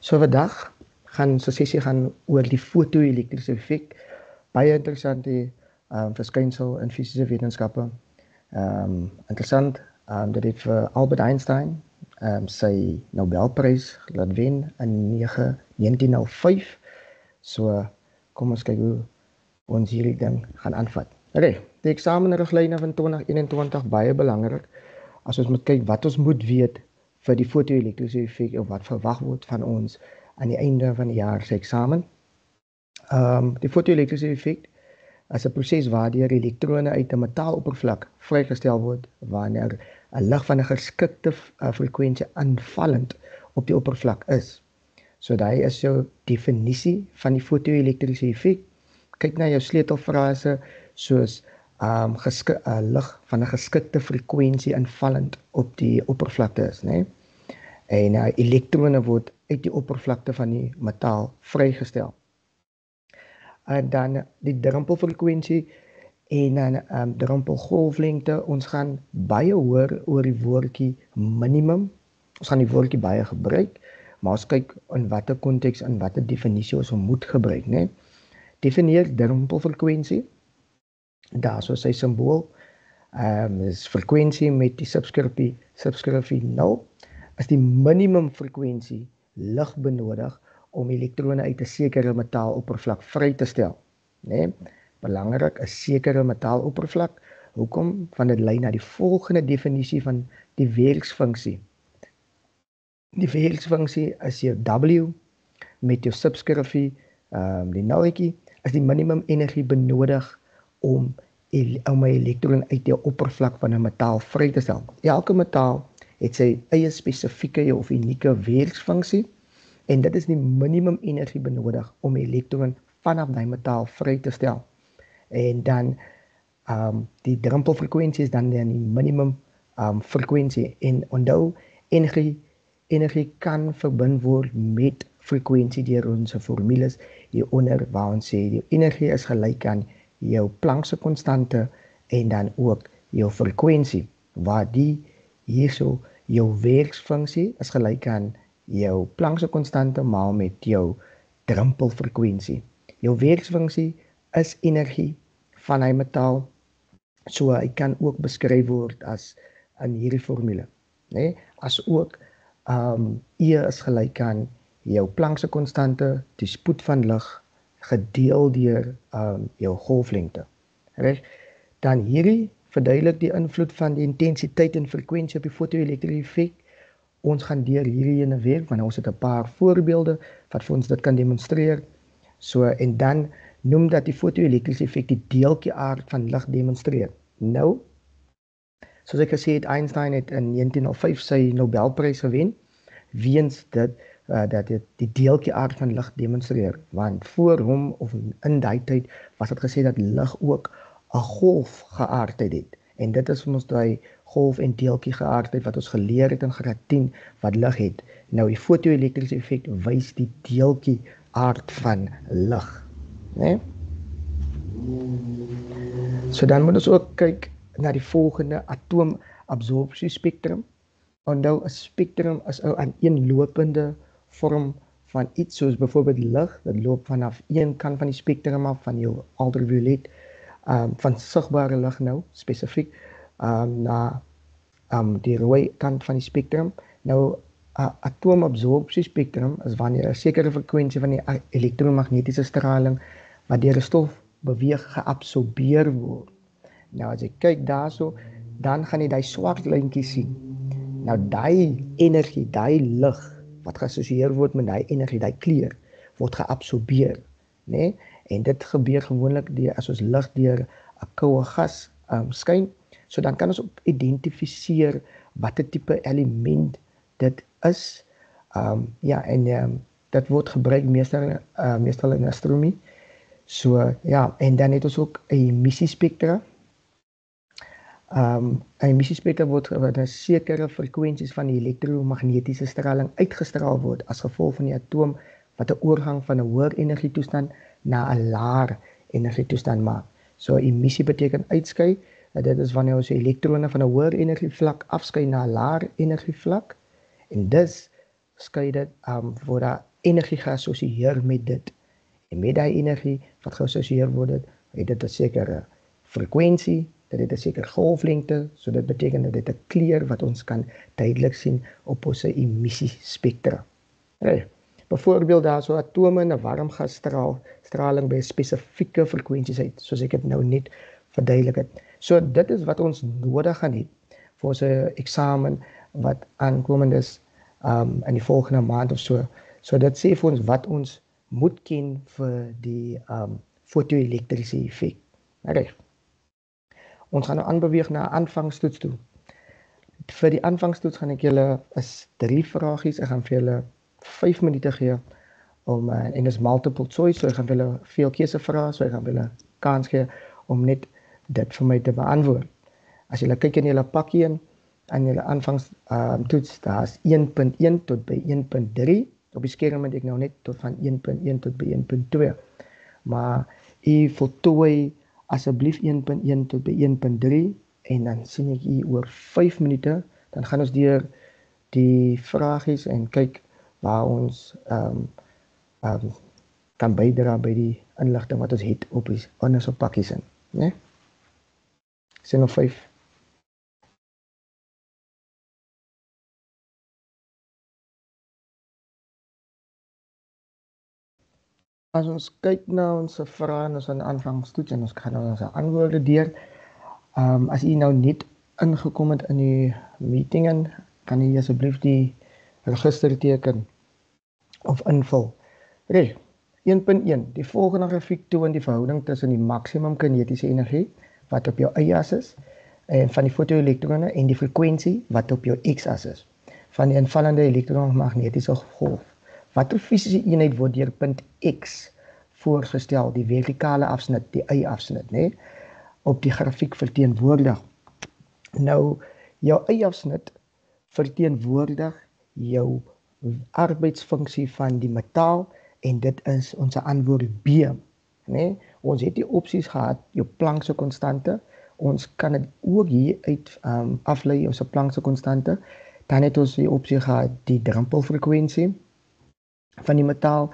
So vandag gaan so sessie gaan oor die foto-elektriese effek. Baie interessante verskynsel in fisiese wetenskappe. Interessant dat dit vir Albert Einstein sy Nobelprys laat wen in 1905. So kom ons kyk hoe ons hierdie ding gaan aanvat. Okay, die eksamenriglyne van 2021 baie belangrik. As ons moet kyk wat ons moet weet vir die foto-elektriese effek of wat verwag word van ons aan die einde van die jaar se eksamen. Die foto-elektriese effek is 'n proses waardeur elektrone uit 'n metaaloppervlak vrygestel word wanneer 'n lig van 'n geskikte frekwensie aanvallend op die oppervlak is. So daai is jou definisie van die foto-elektriese effek. Kyk na jou sleutelfrase soos lig van 'n geskikte frekwensie aanvallend op die oppervlakte is, né? En elektrone word uit die oppervlakte van die metaal vrygestel. En dan die druppelfrekwensie en dan druppelgolflengte. Ons gaan baie hoor oor die woordjie minimum. Ons gaan die woordjie baie gebruik, maar ons kyk in watter konteks en watter definisie ons moet gebruik, né? Definieer druppelfrekwensie. Daar so sy simbool. Is frekwensie met die subskripsie 0 is die minimum frekwensie lig benodig om elektrone uit 'n sekere metaaloppervlak vry te stel, né? Belangrik, 'n sekere metaaloppervlak. Hoekom? Want dit lei na die volgende definisie van die werksfunksie. Die werksfunksie is jou W met jou subskripsie, die nulletjie, is die minimum energie benodig om 'n elektron uit die oppervlak van 'n metaal vry te stel. Elke metaal het sy eie spesifieke of unieke werksfunksie en dit is die minimum energie benodig om 'n elektron vanaf daai metaal vry te stel. En dan die druppelfrekwensie is dan die minimum frekwensie en onthou energie kan verbind word met frekwensie deur ons formules hieronder waar ons sê die energie is gelyk aan jou Planck se konstante en dan ook jou frekwensie waar die hierso jou werksfunksie is gelyk aan jou Planck se konstante maal met jou druppelfrekwensie. Jou werksfunksie is energie van 'n metaal, so hy kan ook beskryf word as in hierdie formule, né? As ook E is gelyk aan jou Planck se konstante, die spoed van lig gedeel deur jou golflengte. Reg? Dan hierdie verduidelik die invloed van die intensiteit en frekwensie op die foto-elektriese effek. Ons gaan deur hierdie ene werk, want ons het 'n paar voorbeelde wat vir ons dit kan demonstreer. So en dan noem dat die foto-elektriese effek die deeltjie aard van lig demonstreer. Nou, soos ek gesê het, Einstein het in 1905 sy Nobelprys gewen weens dit dat dit die deeltjie aard van lig demonstreer, want voor hom of in daai tyd was dit gesê dat lig ook 'n golf geaardheid het. En dit is vir ons daai golf en deeltjie geaardheid wat ons geleer het in graad 10 wat lig het. Nou die foto-elektriese effek wys die deeltjie aard van lig, né? So dan moet ons ook kyk na die volgende atoomabsorpsie spektrum. Onthou 'n spektrum is 'n aaneenlopende vorm van iets soos byvoorbeeld lig. Dit loop vanaf een kant van die spektrum af van jou ultraviolet van sigbare lig nou spesifiek na die rooi kant van die spektrum. Nou atoomabsorpsie spektrum is wanneer 'n sekere frekwensie van die elektromagnetiese straling wat deur 'n stof beweeg geabsorbeer word. Nou as jy kyk daarso, dan gaan jy daai swart lyntjie sien. Nou daai energie, daai lig wat geassosieer word met daai energie, daai kleur word geabsorbeer, né? En dit gebeur gewoonlik as ons lig deur 'n koue gas skyn. So dan kan ons ook identifiseer watter tipe element dit is. Dit word gebruik meestal in astronomie. So en dan het ons ook 'n emissiespektra. 'n emissiespektra word wanneer sekere frekwensies van die elektromagnetiese straling uitgestraal word as gevolg van die atoom wat 'n oorgang van 'n hoër energietoestand na 'n laer energietoestand maak. So emissie beteken uitskei. Dit is wanneer ons elektrone van 'n hoër energievlak afskei na 'n laer energievlak en dus skei dit word daar energie geassosieer met dit. En met daai energie wat geassosieer word, het dit 'n sekere frekwensie, dit het 'n sekere golflengte, so dit beteken dat dit 'n kleur wat ons kan duidelik sien op ons emissiespektra. Okay. Byvoorbeeld daar so atome in 'n warm gasstraling by 'n spesifieke frekwensies uit, soos ek dit nou net verduidelik het. So dit is wat ons nodig gaan hê vir ons eksamen wat aankomend is in die volgende maand of so. So dit sê vir ons wat ons moet ken vir die fotoelektriese effek. Reg. Ons gaan nou aanbeweeg na 'n aanvangstoets toe. Vir die aanvangstoets gaan ek julle is 3 vragies. Ek gaan vir julle 5 minute gee om en dis multiple choice, so ek gaan vir julle veel keusevrae, so ek gaan vir julle kans gee om net dit vir my te beantwoord. As julle kyk in julle pakkie in julle aanvangstoets, daar's 1.1 tot by 1.3. Op die skerm het ek nou net tot van 1.1 tot by 1.2. Maar u voltooi asseblief 1.1 tot by 1.3 en dan sien ek u oor 5 minute, dan gaan ons deur die vragies en kyk waar ons kan bydra by die inligting wat ons het op ons pakkies in, né? Sien nog 5. As ons kyk na ons vrae en ons aanvangstoets en ons gaan nou ons antwoorde deur. As u nou net ingekom het in die meeting in, kan u asseblief die register teken of invul. Reg. 1.1. Die volgende grafiek toon die verhouding tussen die maksimum kinetiese energie wat op jou y-as is en van die fotoelektrone en die frekwensie wat op jou x-as is van die invallende elektromagnetiese golf. Watter fisiese eenheid word deur punt X voorgestel, die vertikale afsnit, die y-afsnit, né, op die grafiek verteenwoordig. Nou, jou y-afsnit verteenwoordig jou arbeidsfunksie van die metaal en dit is ons antwoord B, né? Ons het die opsies gehad, jou Planck's konstante. Ons kan dit ook hier uit aflei ons Planck's konstante. Dan het ons die opsie gehad die drempelfrekwensie van die metaal,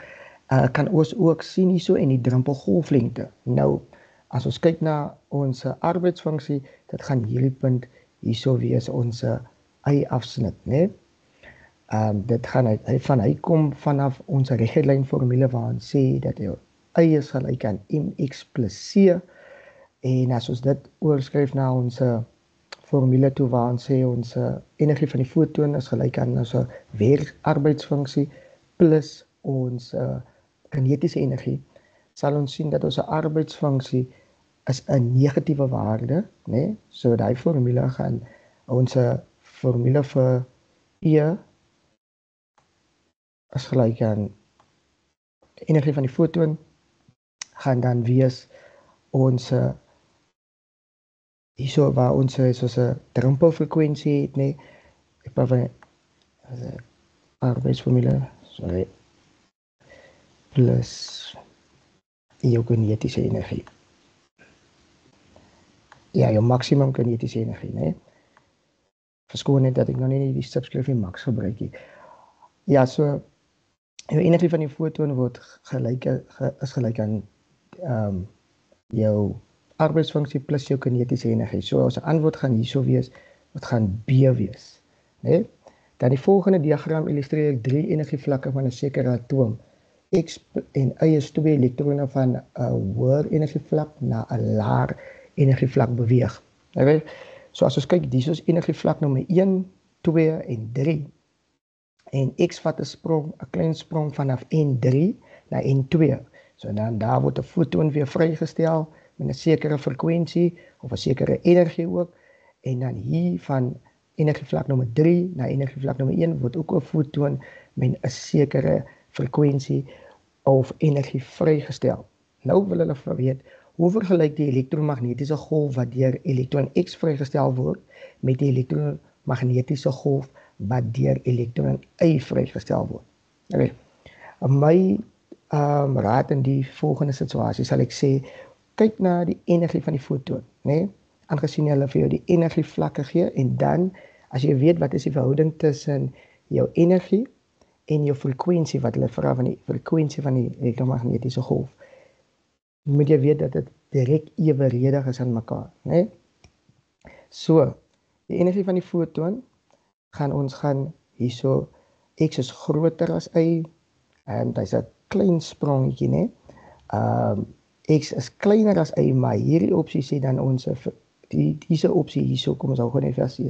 kan ons ook sien hierso en die drempelgolflengte. Nou, as ons kyk na ons arbeidsfunksie, dit gaan hierdie punt hierso wees ons y-afsnit, né? Dit gaan hy kom vanaf ons regelyn formule waar ons sê dat jou y is gelyk aan mx plus c, en as ons dit oorskryf na ons formule toe waar ons sê ons energie van die foton is gelyk aan ons werkarbeidsfunksie plus ons kinetiese energie, sal ons sien dat ons arbeidsfunksie is 'n negatiewe waarde, né? So daai formule gaan ons formule vir E is gelyk aan energie van die foton gaan dan wees ons hierso waar ons soos 'n drempelfrekwensie het, né? Ek praat van arbeidsformule, sorry, plus jou kinetiese energie. Ja, jou maksimum kinetiese energie, né? Verskoon net dat ek nog nie die subskrifie max gebruik nie. Ja, so jou energie van die foton word is gelyk aan jou arbeidsfunksie plus jou kinetiese energie. So ons antwoord gaan hierso wees, wat gaan B wees, né? Dan die volgende diagram illustreer 3 energievlakke van 'n sekere atoom. X en Y is 2 elektrone van 'n hoër energievlak na 'n laer energievlak beweeg. Okay? So as ons kyk, dis ons energievlak nommer 1, 2 en 3. En X vat 'n klein sprong vanaf N3 na N2. So dan daar word 'n foton weer vrygestel met 'n sekere frekwensie of 'n sekere energie ook. En dan hier van energievlak nommer 3 na energievlak nommer 1 word ook 'n foton met 'n sekere frekwensie of energie vrygestel. Nou wil hulle weet, hoe vergelyk die elektromagnetiese golf wat deur elektron X vrygestel word met die elektromagnetiese golf wat deur elektron Y vrygestel word. Okay. My raad in die volgende situasie sal ek sê, kyk na die energie van die foton, né? Aangesien hulle vir jou die energievlakke gee en dan as jy weet wat is die verhouding tussen jou energie en jou frekwensie wat hulle vra van die frekwensie van die elektromagnetiese golf, moet jy weet dat dit direk ewenredig is aan mekaar, né? So, die energie van die foton gaan ons hierso, X is groter as Y, en dit is 'n klein sprongetjie, né? X is kleiner as Y, maar hierdie opsie sê dan ons diese opsie hierso, kom ons hou gewoon even as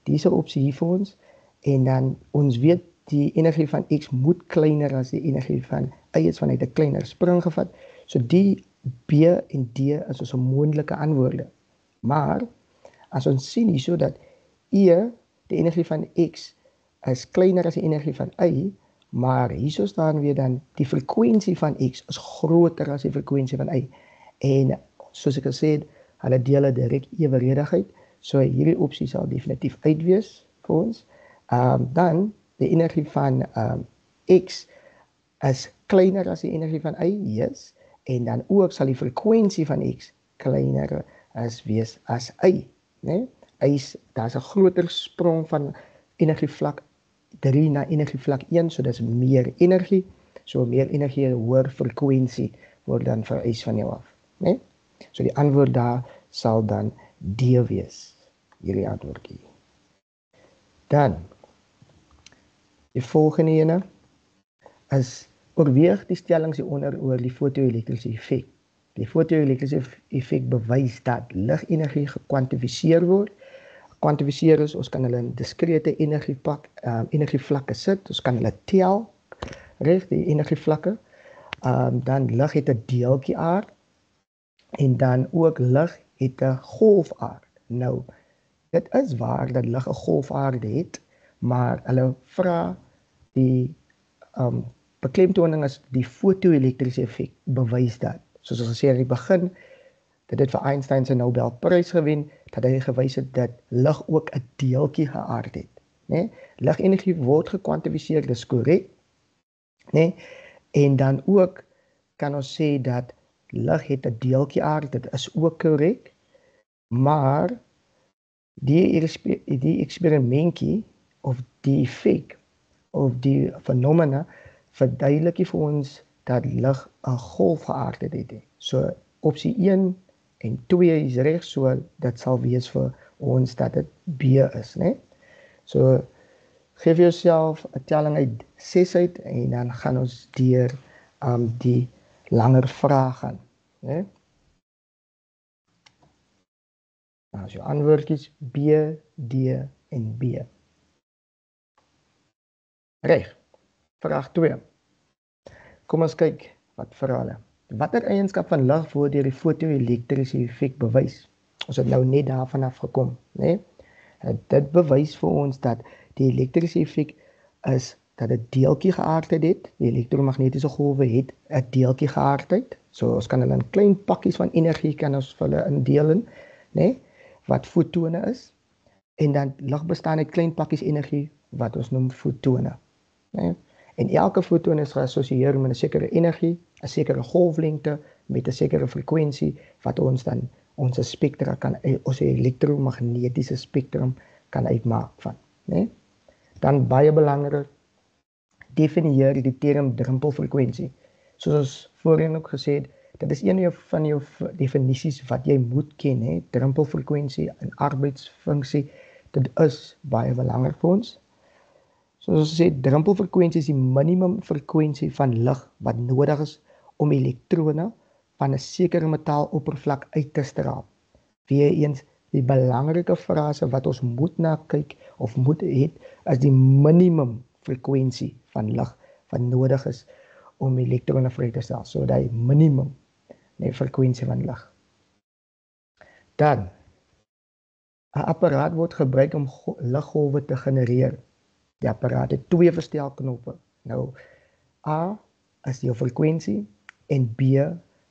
diese opsie hier vir ons, en dan ons weet die energie van X moet kleiner as die energie van Y is vanuit 'n kleiner spring gevat. So die B en D is ons 'n moontlike antwoorde. Maar as ons sien hierso dat E, die energie van X is kleiner as die energie van Y, maar hierso staan weer dan die frekwensie van X is groter as die frekwensie van Y. En soos ek gesê het, hulle deel 'n direk ewenredigheid. So hierdie opsie sal definitief uitwees vir ons. Dan die energie van X is kleiner as die energie van Y, yes. En dan ook sal die frekwensie van X kleiner wees as Y, né? Daar's 'n groter sprong van energievlak 3 na energievlak 1, so dis meer energie. So meer energie, hoër frekwensie word dan vereis van jou af, né? So die antwoord daar sal dan D wees, hierdie antwoordjie. Dan, die volgende ene is oorweeg die stellings hieronder oor die fotoelektriese effek. Die fotoelektriese effek bewys dat ligenergie gekwantifiseer word. Kwantifiseer is, ons kan hulle in diskrete energievlakke sit, ons kan hulle tel, reg, die energievlakke. Dan lig het 'n deeltjie aard, en dan ook lig het 'n golfaard. Nou, dit is waar dat lig 'n golfaard het, maar hulle vra die beklemtoning is die fotoelektriese effek bewys dat. Soos ons gesê aan die begin, dat dit vir Einstein se Nobelprys gewen, dat hy gewys het dat lig ook 'n deeltjie geaard het, né? Ligenergie word gekwantifiseer, dis korrek, né? En dan ook kan ons sê dat lig het 'n deeltjie aard, dit is ook korrek, maar die eksperimentjie of die effek of die fenomena verduidelik vir ons dat lig 'n golfgeaardheid het. So opsie 1 en 2 is reg, so dit sal wees vir ons dat dit B is, né? So geef jouself 'n telling uit 6 uit en dan gaan ons deur die langer vraag gaan, né? Nou, as jou antwoord is B, D en B. Reg. Vraag 2. Kom ons kyk wat vra hulle. Watter eienskap van lig word deur die fotoelektriese effek bewys? Ons het nou net daarvan afgekom, né? Dit bewys vir ons dat die elektriese effek is dat 'n deeltjie geaardheid het. Die elektromagnetiese golwe het 'n deeltjie geaardheid. So ons kan hulle in klein pakkies van energie kan ons vir hulle indeel, né? Wat fotone is. En dan lig bestaan uit klein pakkies energie wat ons noem fotone, né? En elke foton is geassosieer met 'n sekere energie, 'n sekere golflengte met 'n sekere frekwensie wat ons dan ons spektra kan, ons elektromagnetiese spektrum kan uitmaak van, né? Dan baie belangrik, definieer die term drempelfrekwensie. Soos ons voorheen ook gesê het, dit is een van jou definisies wat jy moet ken, hè? Drempelfrekwensie en arbeidsfunksie, dit is baie belangrik vir ons. Soos ons sê, drempelfrekwensie is die minimum frekwensie van lig wat nodig is om elektrone van 'n sekere metaaloppervlak uit te straal. Weereens, die belangrike frase wat ons moet na kyk of moet het, is die minimum frekwensie van lig wat nodig is om elektrone vry te stel. So die minimum frekwensie van lig. Dan, 'n apparaat word gebruik om liggolwe te genereer. Die apparaat het 2 verstelknoppe. Nou, A is die frekwensie en B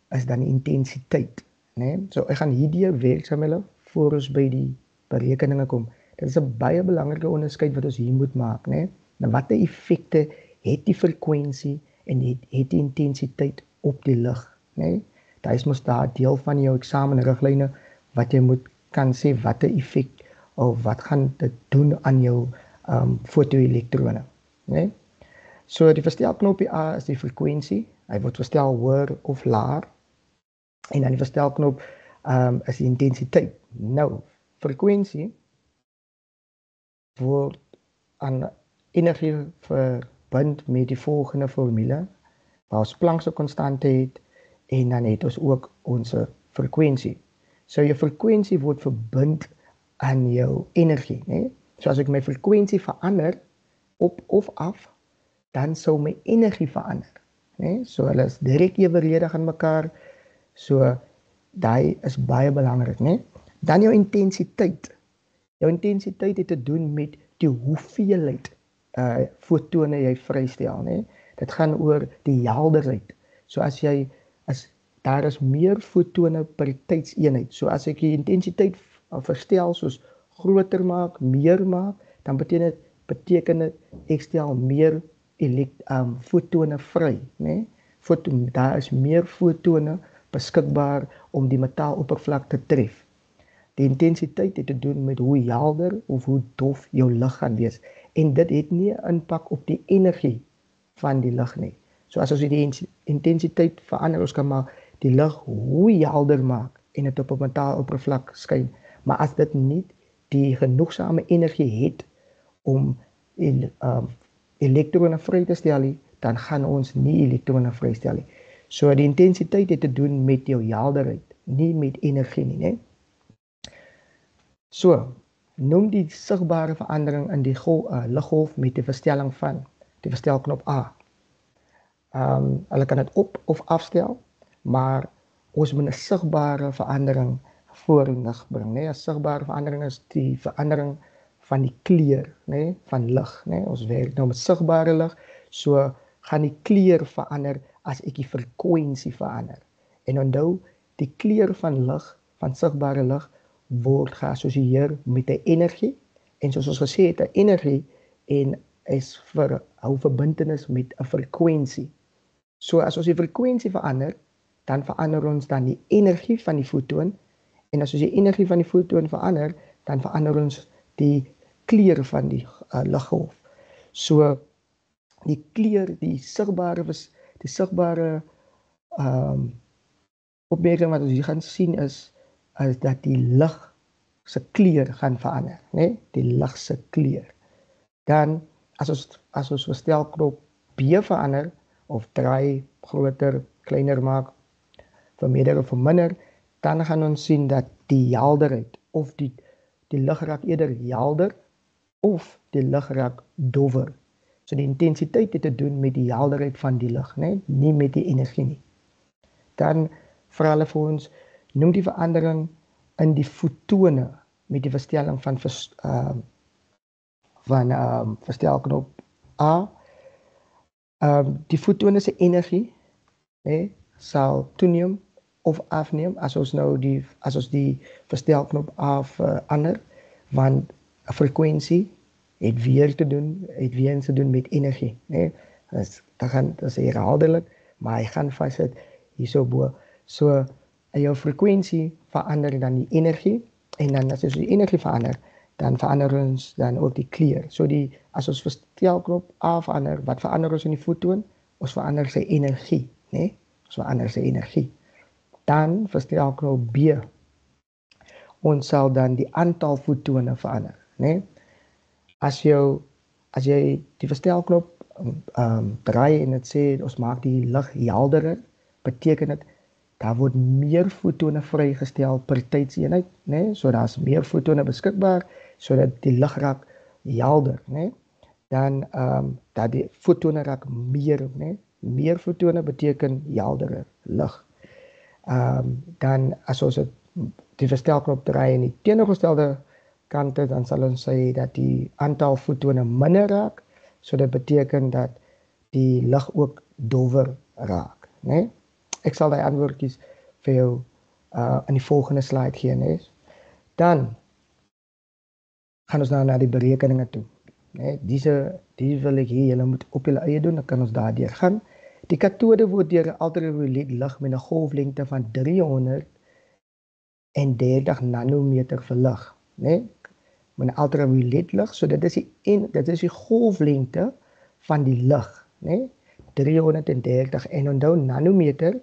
is dan die intensiteit, né? So ek gaan hierdie werksaam hulle voor ons by die berekeninge kom. Dit is 'n baie belangrike onderskeid wat ons hier moet maak, né? Nou watter effekte het die frekwensie en het die intensiteit op die lig, né? Dit is mos daar deel van jou eksamenriglyne wat jy moet kan sê watter effek of wat gaan dit doen aan jou fotoelektrone, né? So die verstelknopie A is die frekwensie. Hy word verstel hoër of laer. En dan die verstelknop is die intensiteit. Nou, frekwensie word aan energie verbind met die volgende formule, waar ons Planck se konstante het, en dan het ons ook ons frekwensie. So jou frekwensie word verbind aan jou energie, né? So as ek my frekwensie verander op of af, dan sou my energie verander, né? So hulle is direk evenredig aan mekaar. So daai is baie belangrik, né? Dan jou intensiteit. Jou intensiteit het te doen met die hoeveelheid fotone jy vrystel, né? Dit gaan oor die helderheid. So as daar is meer fotone per tydseenheid. So as ek die intensiteit verstel soos groter maak, meer maak, dan beteken dit ek stel meer fotone vry, né? Daar is meer fotone beskikbaar om die metaaloppervlak te tref. Die intensiteit het te doen met hoe helder of hoe dof jou lig gaan wees. En dit het nie 'n impak op die energie van die lig nie. So as ons die intensiteit verander, ons kan maar die lig hoe helder maak en dit op 'n metaaloppervlak skyn. Maar as dit nie die genoegsame energie het om elektrone vry te stel nie, dan gaan ons nie elektrone vrystel nie. So die intensiteit het te doen met jou helderheid, nie met energie nie, né? So, noem die sigbare verandering in die liggolf met die verstelling van die verstelknop A. Hulle kan dit op of afstel, maar ons moet 'n sigbare verandering vorenlig bring, né? 'n Sigbare verandering is die verandering van die kleur, né, van lig, né? Ons werk nou met sigbare lig, so gaan die kleur verander as ek die frekwensie verander. En onthou, die kleur van lig, van sigbare lig, word geassosieer met 'n energie, en soos ons gesê het, 'n energie en is hou verbintenis met 'n frekwensie. So as ons die frekwensie verander, dan verander ons dan die energie van die fotoon, en as ons die energie van die fotoon verander, dan verander ons die kleur van die liggolf. So die kleur, die sigbare opmerking wat ons hier gaan sien is dat die lig se kleur gaan verander, né? Die lig se kleur. Dan as ons verstelknop B verander of draai, groter, kleiner maak, vermeerder of verminder, dan gaan ons sien dat die helderheid of die lig raak eerder helder of die lig raak dowwer. So die intensiteit het te doen met die helderheid van die lig, né? Nie met die energie nie. Dan vra hulle vir ons, noem die verandering in die fotone met die verstelling van verstelknop A. Die fotone se energie, né, sal toeneem of afneem as ons die verstelknop A verander, want 'n frekwensie het weer eens te doen met energie, né? Dat is herhaaldelik, maar hy gaan vassit hierso bo. So jou frekwensie verander dan die energie, en dan as ons die energie verander, dan verander ons dan ook die kleur. So as ons verstelknop A verander, wat verander ons in die fotoon? Ons verander sy energie, né? Ons verander sy energie. Dan verstelknop B. Ons sal dan die aantal fotone verander, né? As jy die verstelknop draai en dit sê ons maak die lig helderder, beteken dit daar word meer fotone vrygestel per tydseenheid, né? So daar's meer fotone beskikbaar sodat die lig raak helder, né? Dan dat die fotone raak meer, né? Meer fotone beteken helderder lig. Dan as ons die verstelknop draai in die teenoorgestelde kante, dan sal ons sê dat die aantal fotone minder raak, so dit beteken dat die lig ook dowwer raak, né? Ek sal die antwoordjies vir jou in die volgende slide gee, né? Dan gaan ons nou na die berekeninge toe, né? Die wil ek hê julle moet op julle eie doen, dan kan ons daardeur gaan. Die katode word deur 'n ultraviolet lig met 'n golflengte van 330 nanometer verlig, né? Met 'n ultraviolet lig, so dit is die golflengte van die lig, né? 330 en onthou nanometer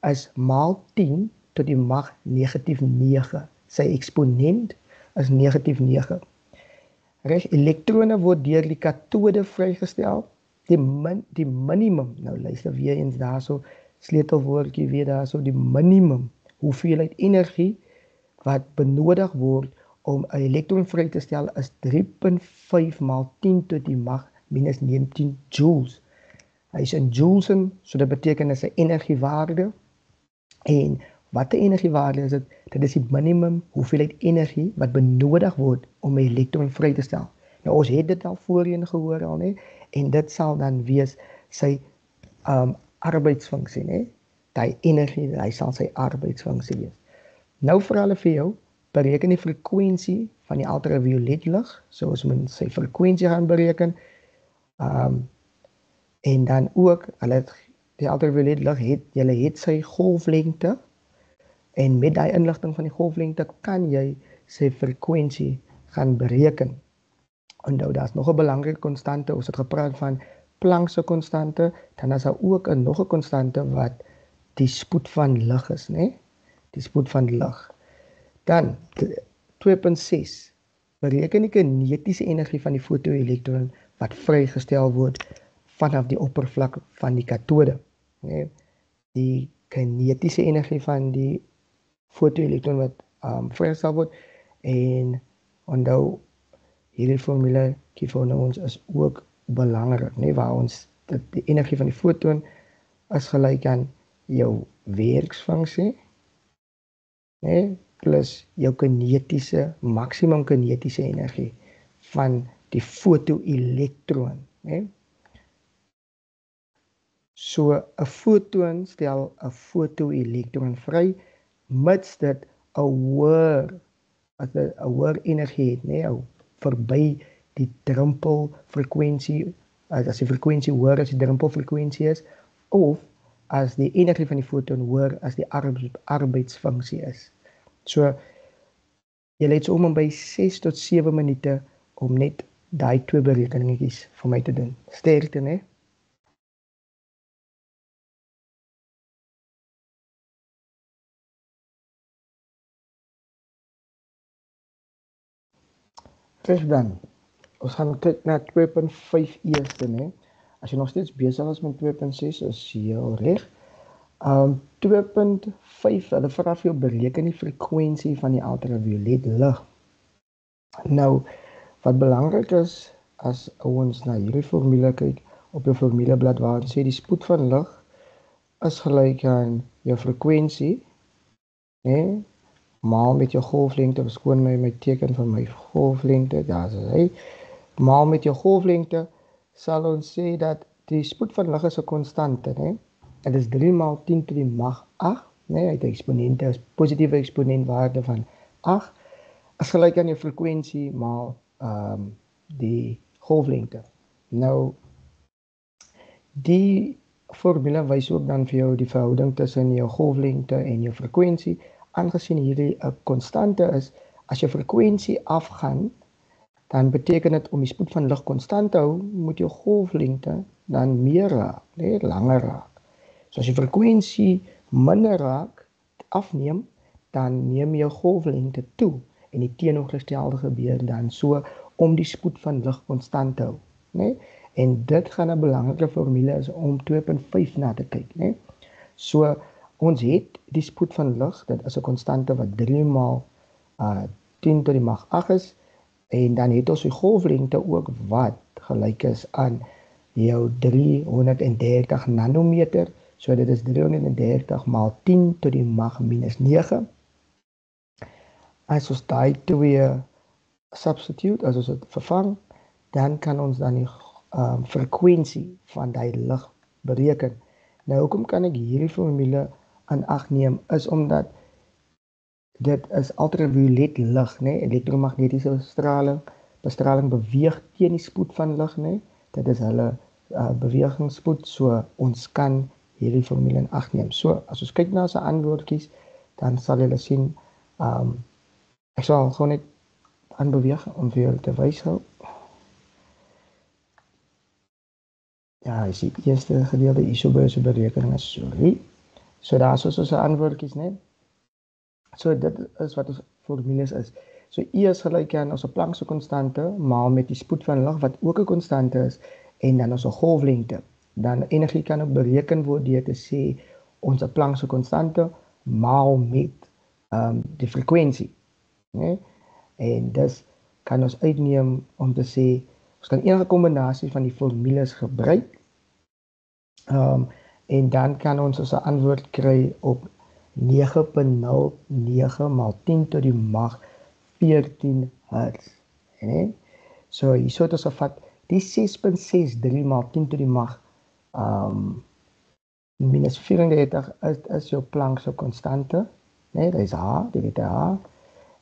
is maal 10 tot die mag negatief 9. Sy eksponent is negatief 9. Reg, elektrone word deur die katode vrygestel. Die minimum, nou luister weer eens daarso, sleutelwoordjie weer daarso, die minimum hoeveelheid energie wat benodig word om 'n elektron vry te stel is 3.5 maal 10 tot die mag minus 19 joules. Hy is in joules, so dit beteken is 'n energiewaarde. En wat 'n energiewaarde is dit? Dit is die minimum hoeveelheid energie wat benodig word om 'n elektron vry te stel. Nou ons het dit al voorheen gehoor al, né? En dit sal dan wees sy arbeidsfunksie, né? Die energie, hy sal sy arbeidsfunksie wees. Nou vra hulle vir jou, bereken die frekwensie van die ultraviolet lig, so ons moet sy frekwensie gaan bereken. En dan ook, die ultraviolet lig julle het sy golflengte, en met die inligting van die golflengte kan jy sy frekwensie gaan bereken. Onthou, daar's nog 'n belangrike konstante, ons het gepraat van Planck se konstante, dan is daar ook nog 'n konstante wat die spoed van lig is, né? Die spoed van lig. Dan 2.6 bereken die kinetiese energie van die fotoelektron wat vrygestel word vanaf die oppervlak van die katode, né? Die kinetiese energie van die fotoelektron wat vrygestel word, en onthou hierdie formule vir ons is ook belangrik, né, waar ons die energie van die foton is gelyk aan jou werksfunksie, né, plus jou maksimum kinetiese energie van die fotoelektron, né. So 'n foton stel 'n fotoelektron vry mits dit 'n hoër energie het, né, verby die drempelfrekwensie, as die frekwensie hoër as die drempelfrekwensie is, of as die energie van die foton hoër as die arbeidsfunksie is. So, jy het so om by 6 tot 7 minute om net daai 2 berekeningetjies vir my te doen. Sterkte, né? Reg dan. Ons gaan kyk na 2.5 eerste, né? As jy nog steeds besig is met 2.6, is jy al reg. 2.5, hulle vra vir jou bereken die frekwensie van die ultraviolet lig. Nou, wat belangrik is, as ons na hierdie formule kyk, op jou formuleblad waar sê die spoed van lig is gelyk aan jou frekwensie, né? Maal met jou golflengte, verskoon my teken van my golflengte, daar is hy. Maal met jou golflengte, sal ons sê dat die spoed van lig is 'n konstante, né? Dit is 3 maal 10 tot die mag 8, né? Hy het 'n eksponent, 'n positiewe eksponentwaarde van 8, is gelyk aan jou frekwensie maal die golflengte. Nou, die formule wys ook dan vir jou die verhouding tussen jou golflengte en jou frekwensie. Aangesien hierdie 'n konstante is, as jou frekwensie afgaan, dan beteken dit om die spoed van lig konstant te hou, moet jou golflengte dan meer raak, né, langer raak. So as die frekwensie minder raak, afneem, dan neem jou golflengte toe en die teenoorgestelde gebeur dan so om die spoed van lig konstant te hou, né? En dit gaan 'n belangrike formule is om 2.5 na te kyk, né? So ons het die spoed van lig, dit is 'n konstante wat 3 maal 10 tot die mag 8 is, en dan het ons die golflengte ook wat gelyk is aan jou 330 nanometer, so dit is 330 maal 10 tot die mag minus 9. As ons daai twee substitute, as ons dit vervang, dan kan ons dan die frekwensie van die lig bereken. Nou, hoekom kan ek hierdie formule in ag neem, is omdat dit is ultraviolet lig, né? Elektromagnetiese bestraling beweeg teen die spoed van lig, né? Dit is hulle bewegingsspoed, so ons kan hierdie formule in ag neem. So, as ons kyk na sy antwoordjies, dan sal julle sien, ek sal gewoon net aanbeweeg om vir julle te wys hou. Ja, is die eerste gedeelte isobuise berekening is sorry. So daar is ons antwoordjies, né? So dit is wat ons formules is. So E is gelyk aan ons Planck's konstante maal met die spoed van lig wat ook 'n konstante is en dan ons golflengte. Dan energie kan ook bereken word deur te sê ons Planck's konstante maal met die frekwensie, né? En dus kan ons uitneem om te sê ons kan enige kombinasie van die formules gebruik. En dan kan ons ons antwoord kry op 9.09 maal 10 tot die mag 14 hertz. Nee? So hierso het ons gevat die 6.63 maal 10 tot die mag minus 34 is jou Planck's konstante. Nee, dit is H, dit is H.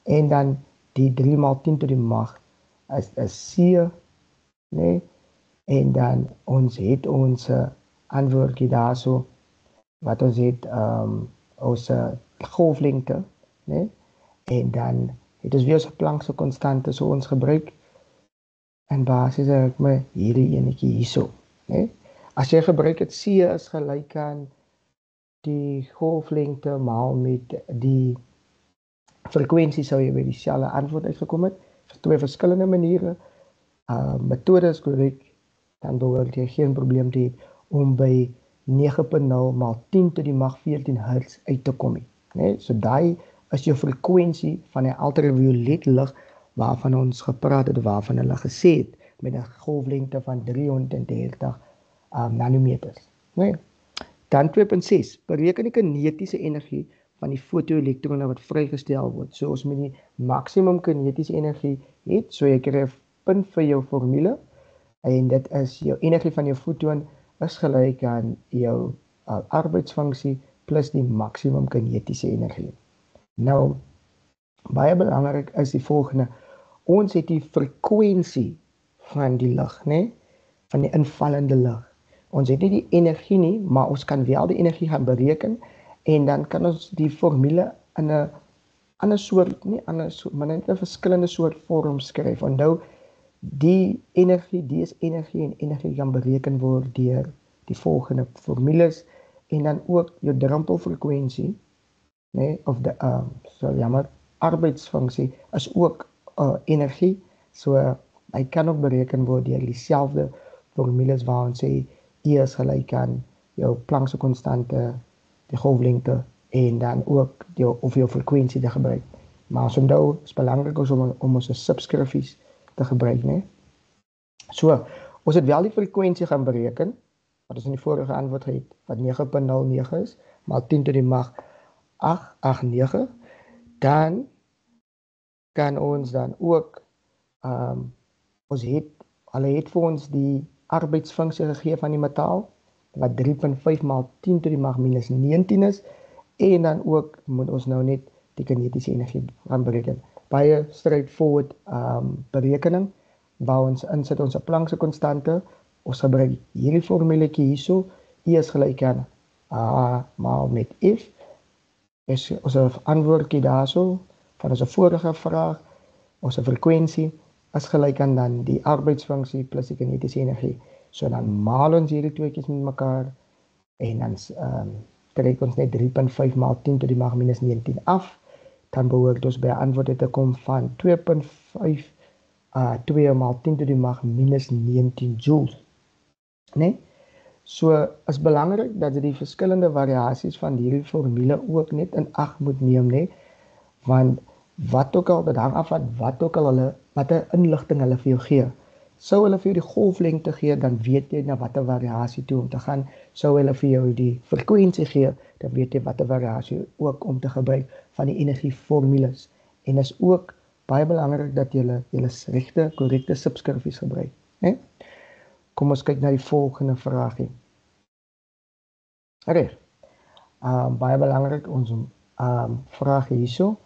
En dan die 3 maal 10 tot die mag is C. Nee? En dan ons het ons antwoordjie daarso wat ons het ons golflengte, né? En dan het ons weer ons Planck's konstante so ons gebruik en basis ek my hierdie enetjie hierso, né? As jy gebruik het C is gelyk aan die golflengte maal met die frekwensie sou jy by dieselfde antwoord uitgekom het. Vir twee verskillende maniere. Metode is korrek, dan behoort jy geen probleem te hê om by 9.0 maal 10 tot die mag 14 hertz uit te kom. Nee? So daai is jou frekwensie van die ultraviolet lig waarvan ons gepraat het, waarvan hulle gesê het met 'n golflengte van 330 nanometers. Nee? Dan 2.6, bereken die kinetiese energie van die fotoelektrone wat vrygestel word. So ons met die maksimum kinetiese energie het, so jy kry 'n punt vir jou formule en dit is jou energie van jou fotoon is gelyk aan jou arbeidsfunksie plus die maksimum kinetiese energie. Nou, baie belangrik is die volgende. Ons het die frekwensie van die lig, né? Van die invallende lig. Ons het nie die energie nie, maar ons kan wel die energie gaan bereken en dan kan ons die formule in 'n ander soort, nie anders, maar net 'n verskillende soort vorm skryf. Onthou, die energie is energie en energie kan bereken word deur die volgende formules en dan ook jou drempelfrekwensie, nee, of arbeidsfunksie is ook energie, so hy kan ook bereken word deur dieselfde formules waar ons sê E is gelyk aan jou Planck's konstante, die golflengte en dan ook jou frekwensie te gebruik. Maar as onthou, is belangrik om ons subskriffies te gebruik, né? So, ons het wel die frekwensie gaan bereken, wat ons in die vorige antwoord het, wat 9.09 is, maal 10 tot die mag 889, dan kan ons dan ook, hulle het vir ons die arbeidsfunksie gegee van die metaal, wat 3.5 maal 10 tot die mag minus 19 is, en dan ook moet ons nou net die kinetiese energie gaan bereken. Baie straightforward berekening, waar ons insit ons Planck's konstante, ons gebruik hierdie formuletjie hierso, E is gelyk aan A maal met F, is ons antwoordjie daarso, van ons vorige vraag, ons frekwensie, is gelyk aan dan die arbeidsfunksie plus die kinetiese energie. So dan maal ons hierdie tweeetjies met mekaar, en dan trek ons net 3.5 maal 10 tot die mag minus 19 af, dan behoort ons by 'n antwoord te kom van 2.5 2 maal 10 tot die mag minus 19 joules. Nee? So is belangrik dat jy die verskillende variasies van hierdie formule ook net in ag moet neem, nee? Want wat ook al, dit hang af van watter inligting hulle vir jou gee. Sou hulle vir jou die golflengte gee, dan weet jy na watter variasie toe om te gaan. Sou hulle vir jou die frekwensie gee, dan weet jy watter variasie ook om te gebruik van die energieformules. En is ook baie belangrik dat jy regte, korrekte subskriffies gebruik, né? Kom ons kyk na die volgende vraagie. Reg. Baie belangrik, ons vraag hierso,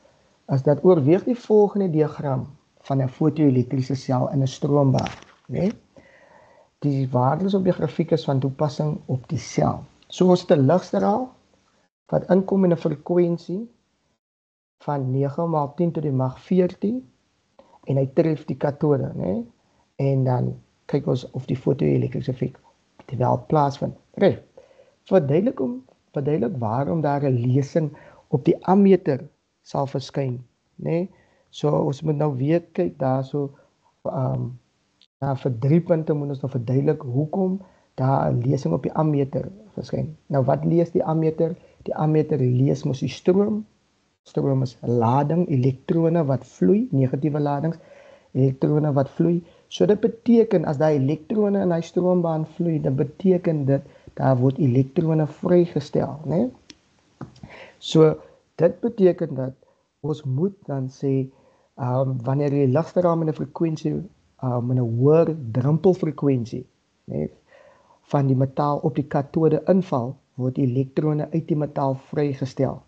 is dat oorweeg die volgende diagram van 'n fotoelektriese sel in 'n stroombaan, né? Die waardes op die grafiek is van toepassing op die sel. So ons het 'n ligstraal wat inkom in 'n frekwensie van 9 maal 10 tot die mag 14 en hy tref die katode, né? En dan kyk ons of die fotoelektriese terwyl plaasvind. Reg. Verduidelik waarom daar 'n lesing op die ammeter sal verskyn, né? So ons moet nou weer kyk daarso vir 3 punte moet ons nou verduidelik hoekom daar 'n lesing op die ammeter verskyn. Nou wat lees die ammeter? Die ammeter lees mos die stroom. Stroom is lading, elektrone wat vloei, negatiewe ladings, elektrone wat vloei. So dit beteken as daai elektrone in daai stroombaan vloei, dan beteken dit daar word elektrone vrygestel, né? So dit beteken dat ons moet dan sê wanneer die ligstraal met 'n frekwensie met 'n hoër drempelfrekwensie, né, van die metaal op die katode inval, word elektrone uit die metaal vrygestel.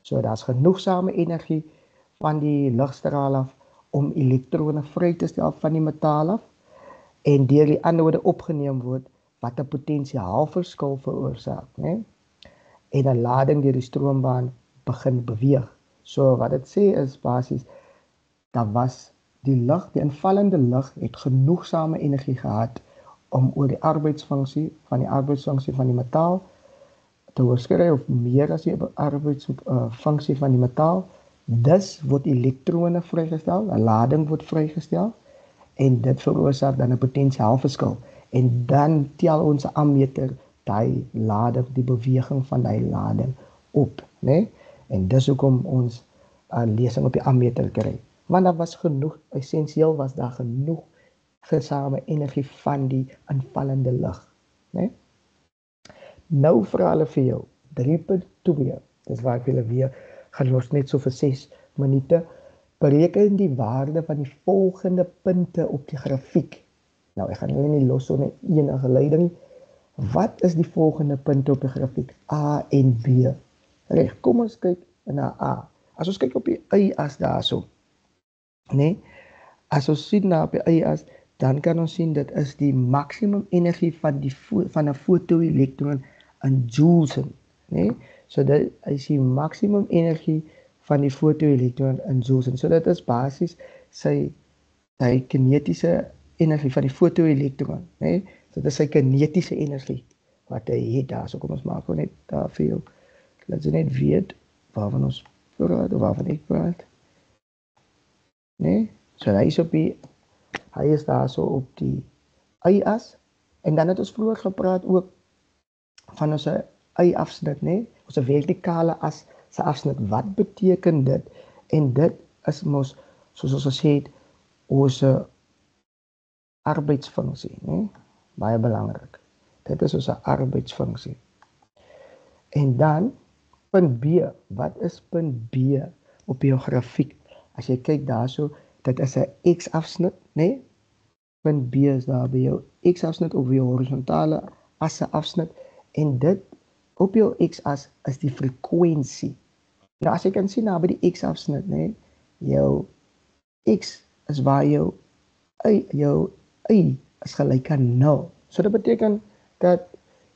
So daar's genoegsame energie van die ligstraal af om elektrone vry te stel van die metaal af en deur die anode opgeneem word wat 'n potensiaalverskil veroorsaak, né? En 'n lading deur die stroombaan begin beweeg. So wat dit sê is basies daar was die invallende lig het genoegsame energie gehad om oor die arbeidsfunksie van die metaal te oorskry of meer as die arbeidsfunksie van die metaal. Dus word elektrone vrygestel, 'n lading word vrygestel en dit veroorsaak dan 'n potensiaalverskil. En dan tel ons ammeter daai lading, die beweging van daai lading op, né? En dis hoekom ons 'n lesing op die ammeter kry. Want daar was genoeg, essensieel was daar genoeg gesame energie van die invallende lig, né? Nou vra hulle vir jou 3.2. Dis waar ek julle weer gaan los net so vir 6 minute. Bereken die waarde van die volgende punte op die grafiek. Nou ek gaan hulle nie los sonder enige leiding. Wat is die volgende punte op die grafiek? A en B. Reg, kom ons kyk na A. As ons kyk op die y-as daarso, né? As ons sien na op die y-as, dan kan ons sien dit is die maksimum energie van 'n fotoelektron in joules, né? So dit is die maksimum energie van die fotoelektron in joules. So dit is basies sy kinetiese energie van die fotoelektron, né? So dit is sy kinetiese energie wat hy het daar. So kom ons maak net daar vir jou. Laat jy net weet waarvan ons praat of waarvan ek praat. Né? So hy is daar so op die y-as en dan het ons vroeër gepraat ook van ons y-afsnit, né? Ons vertikale as se afsnit. Wat beteken dit? En dit is mos soos ons gesê het ons arbeidsfunksie, né? Baie belangrik. Dit is ons arbeidsfunksie. En dan punt B. Wat is punt B op jou grafiek? As jy kyk daarso, dit is 'n x-afsnit, né? Punt B is daar by jou x-afsnit op jou horisontale asse afsnit en dit op jou x-as is die frekwensie. Nou as jy kan sien daar by die x-afsnit, né? Jou x is waar jou y is gelyk aan 0. So dit beteken dat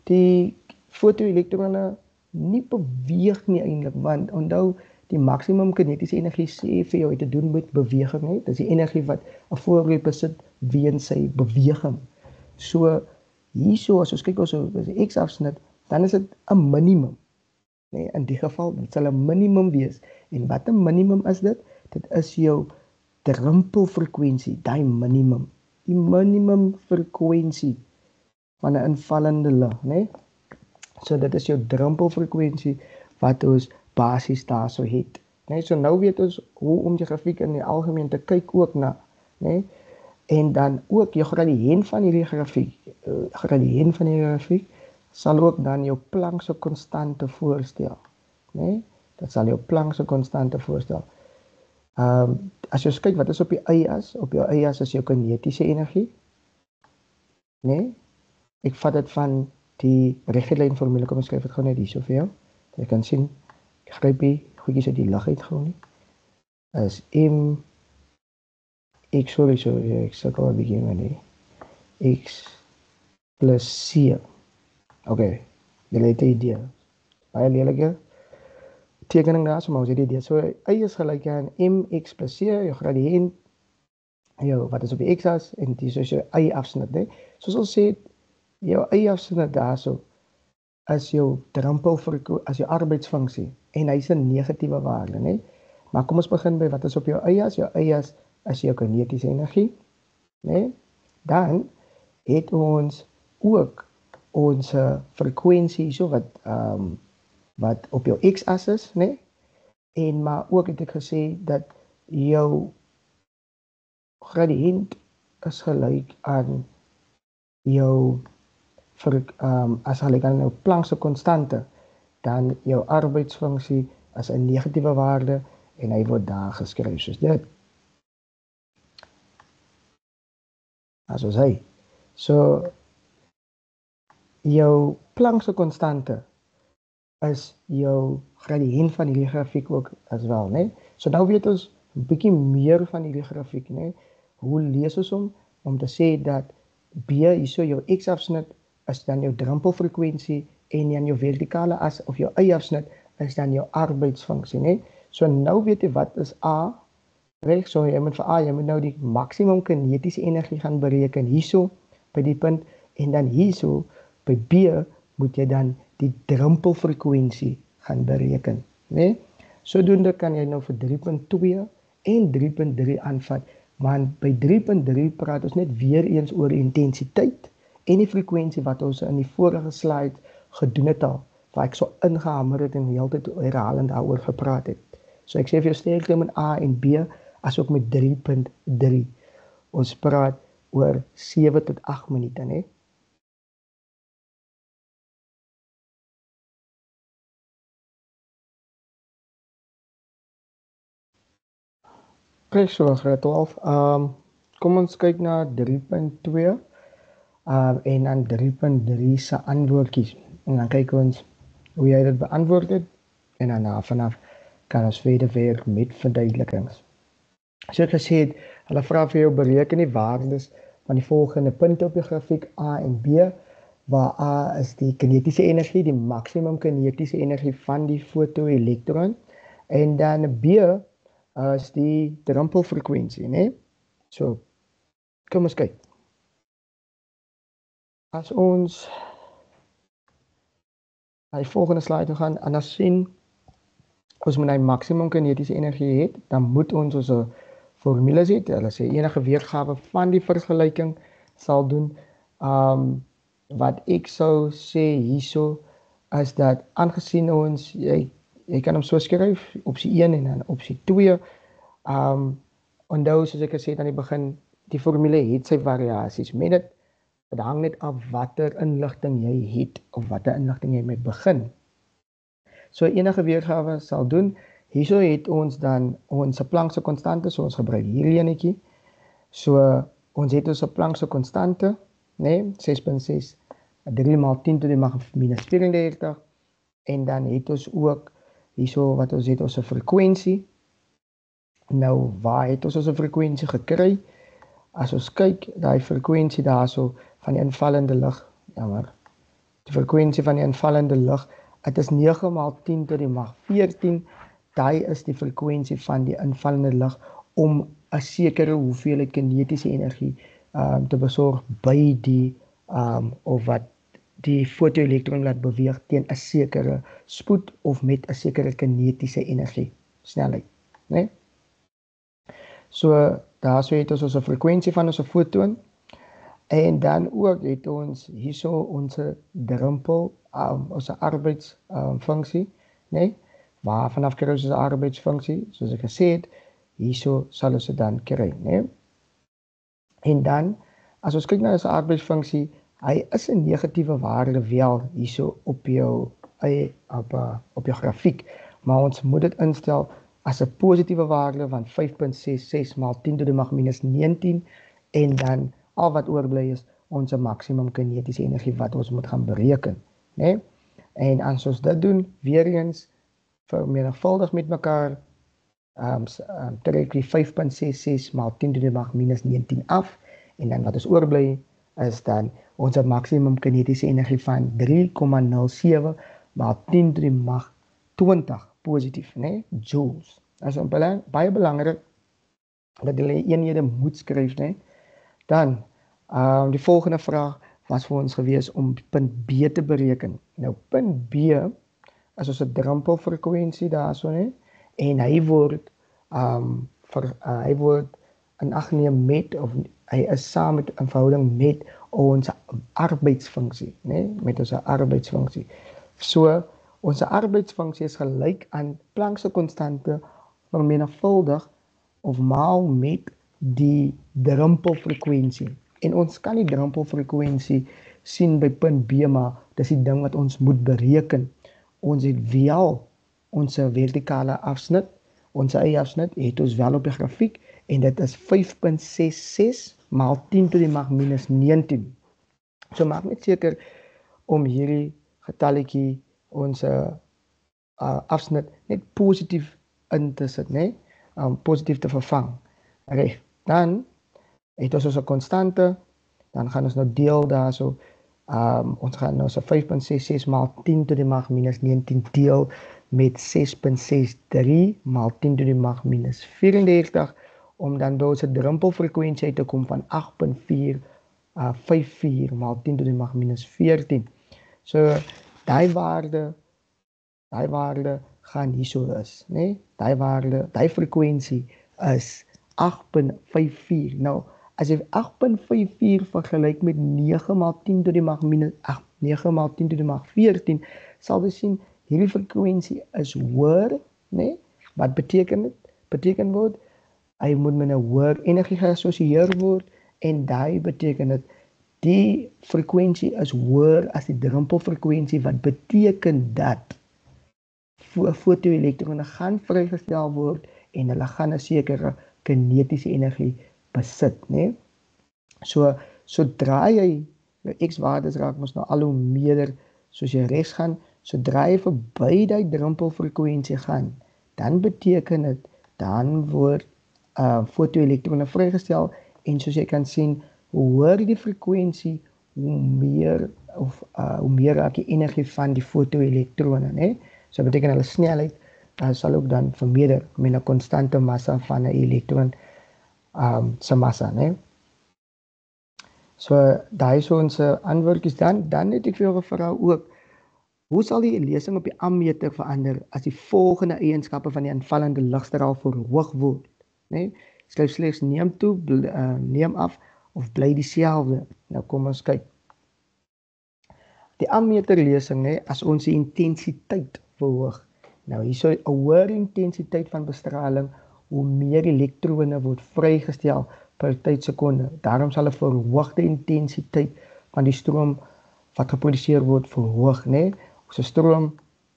die fotoelektrone nie beweeg nie eintlik, want onthou die maksimum kinetiese energie sê vir jou het te doen met beweging, hè? Dis die energie wat 'n voorwerp besit weens sy beweging. So hierso as ons kyk ons die x-afsnit, dan is dit 'n minimum. Nee, in die geval dit sal 'n minimum wees. En wat 'n minimum is dit? Dit is jou drempelfrekwensie, daai minimum. Die minimum frekwensie van 'n invallende lig, né? So dit is jou drempelfrekwensie wat ons basies daarso het. Né? So nou weet ons hoe om die grafiek in die algemeen te kyk ook na, né? En dan ook jou gradiënt van hierdie grafiek, sal ook dan jou Planck's konstante voorstel, né? Dit sal jou Planck's konstante voorstel. As jy kyk wat is op die y-as, op jou y-as is jou kinetiese energie, né? Ek vat dit van die reglyn formule, kom ek skryf dit gou net hierso vir jou. Jy kan sien, ek gryp die goedjies uit die lig uit gou nie. Is m sorry, ek sukkel 'n bietjie met die x plus c. Okay, jy het 'n idee. Baie lelike tekening daar, so maar ons het die idee. So y is gelyk aan mx plus c, jou gradiënt, jou wat is op die x-as en dis so jou y-afsnit, né? Soos ons sê, jou eie afsnit daarso is jou as jou arbeidsfunksie en hy's 'n negatiewe waarde, né? Maar kom ons begin by wat is op jou eie as. Jou eie is jou kinetiese energie, né? Dan het ons ook ons frekwensie so wat op jou x-as is, né? En maar ook het ek gesê dat jou gradiënt is gelyk aan jou as gelyk aan jou Planck se konstante, dan jou arbeidsfunksie is 'n negatiewe waarde en hy word daar geskryf soos dit. Asoos hy. So jou Planck se konstante is jou gradiënt van hierdie grafiek ook as wel, né? So nou weet ons 'n bietjie meer van hierdie grafiek, né? Hoe lees ons hom? Om te sê dat B hierso jou x-afsnit is dan jou drempelfrekwensie en dan jou vertikale as of jou y-afsnit is dan jou arbeidsfunksie, né? So nou weet jy wat is A, reg? So jy moet vir A, jy moet nou die maksimum kinetiese energie gaan bereken hierso by die punt en dan hierso by B moet jy dan die drempelfrekwensie gaan bereken, né? Sodoende kan jy nou vir 3.2 en 3.3 aanvat, want by 3.3 praat ons net weer eens oor die intensiteit en die frekwensie wat ons in die vorige slide gedoen het al, waar ek so ingehamer het en die hele tyd herhalend daaroor gepraat het. So ek sê vir jou sterkte met A en B, as ook met 3.3. Ons praat oor 7 tot 8 minute, né? Kijk so, graad 12. Kom ons kyk na 3.2 en dan 3.3 se antwoordjies. En dan kyk ons hoe jy dit beantwoord het en dan vanaf kan ons verder werk met verduidelikings. So ek gesê het, hulle vra vir jou bereken die waardes van die volgende punte op die grafiek A en B, waar A is die kinetiese energie, die maksimum kinetiese energie van die fotoelektron, en dan B is die drempelfrekwensie, né? So, kom ons kyk. As ons na die volgende slide gaan en dan sien ons moet die maksimum kinetiese energie het, dan moet ons ons formules het. Hulle sê enige weergawe van die vergelyking sal doen. Wat ek sou sê hierso is dat aangesien ons jy kan hom so skryf, opsie 1 en dan opsie 2. Onthou soos ek gesê het aan die begin, die formule het sy variasies. Met dit hang net af watter inligting jy het of watter inligting jy met begin. So enige weergawe sal doen. Hierso het ons dan ons Planck se konstante, so ons gebruik hierdie enetjie. So ons het ons Planck se konstante, né, 6.6 3 maal 10 tot die mag minus 34 en dan het ons ook hierso wat ons het ons frekwensie. Nou waar het ons ons frekwensie gekry? As ons kyk, daai frekwensie daarso van die invallende lig, die frekwensie van die invallende lig, dit is 9 maal 10 tot die mag 14. Daai is die frekwensie van die invallende lig om 'n sekere hoeveelheid kinetiese energie te besorg by die of wat die fotoelektron laat beweeg teen 'n sekere spoed of met 'n sekere kinetiese energie, snelheid, né? So daarso het ons 'n frekwensie van ons fotoon en dan ook het ons hierso ons drempel, ons arbeidsfunksie, né? Waar vanaf kry ons 'n arbeidsfunksie, soos ek gesê het, hierso sal ons dit dan kry, né? En dan as ons kyk na ons arbeidsfunksie, hy is 'n negatiewe waarde wel hierso op jou op jou grafiek, maar ons moet dit instel as 'n positiewe waarde van 5.66 maal 10 tot die mag minus 19 en dan al wat oorbly is ons maksimum kinetiese energie wat ons moet gaan bereken, né? En as ons dit doen, weer eens vermenigvuldig met mekaar, trek die 5.66 maal 10 tot die mag minus 19 af en dan wat ons oorbly is dan ons maksimum kinetiese energie van 3,07 maal 10 tot die mag 20 positief, né? Joules. Dit is baie belangrik dat jy eenhede moet skryf, né? Dan die volgende vraag, was vir ons gewees om punt B te bereken. Nou punt B is ons 'n drempelfrekwensie daarso, né? En hy word in ag geneem met, of hy is saam met 'n verhouding met ons arbeidsfunksie, né? Met ons arbeidsfunksie. So ons arbeidsfunksie is gelyk aan Planck se konstante vermenigvuldig of maal met die drempelfrekwensie. En ons kan die drempelfrekwensie sien by punt B, maar dis die ding wat ons moet bereken. Ons het wel ons vertikale afsnit, ons eie afsnit, het ons wel op die grafiek, en dit is 5.66 maal 10 tot die mag minus 19. So maak net seker om hierdie getalletjie, ons afsnit, net positief in te sit, né? Positief te vervang. Reg, dan het ons 'n konstante, dan gaan ons nou deel daarso. Ons gaan nou so 5.66 maal 10 tot die mag minus 19 deel met 6.63 maal 10 tot die mag minus 34, om dan by ons drempelfrekwensie uit te kom van 8.454 maal 10 tot die mag minus 14. So daai waarde gaan hierso is, né? Daai frekwensie is 8.54. Nou, as jy 8.54 vergelyk met 9 maal 10 tot die mag minus 8, 9 maal 10 tot die mag 14, sal jy sien hierdie frekwensie is hoër, né? Wat beteken dit? Beteken word hy moet met 'n hoër energie geassosieer word, en daai beteken dit die frekwensie is hoër as die drempelfrekwensie, wat beteken dat fotoelektrone gaan vrygestel word en hulle gaan 'n sekere kinetiese energie besit, né? So sodra jy x-waardes raak mos nou al hoe meer soos jy regs gaan, sodra jy verby die drempelfrekwensie gaan, dan beteken dit dan word fotoelektrone vrygestel, en soos jy kan sien, hoe hoër die frekwensie, hoe meer raak die energie van die fotoelektrone, né? So beteken hulle snelheid sal ook dan vermeerder met 'n konstante massa van 'n elektron se massa, né? So daai is ons antwoordjies. Dan het ek vir jou gevra ook, hoe sal die lesing op die ammeter verander as die volgende eienskappe van die aanvallende ligstraal verhoog word, né? Skryf slegs neem toe, neem af of bly dieselfde. Nou kom ons kyk. Die ammeterlesing, né, as ons die intensiteit verhoog. Nou hierso 'n hoër intensiteit van bestraling, hoe meer elektrone word vrygestel per tydsekonde. Daarom sal 'n verhoogde intensiteit van die stroom wat geproduseer word verhoog, né? Ons stroom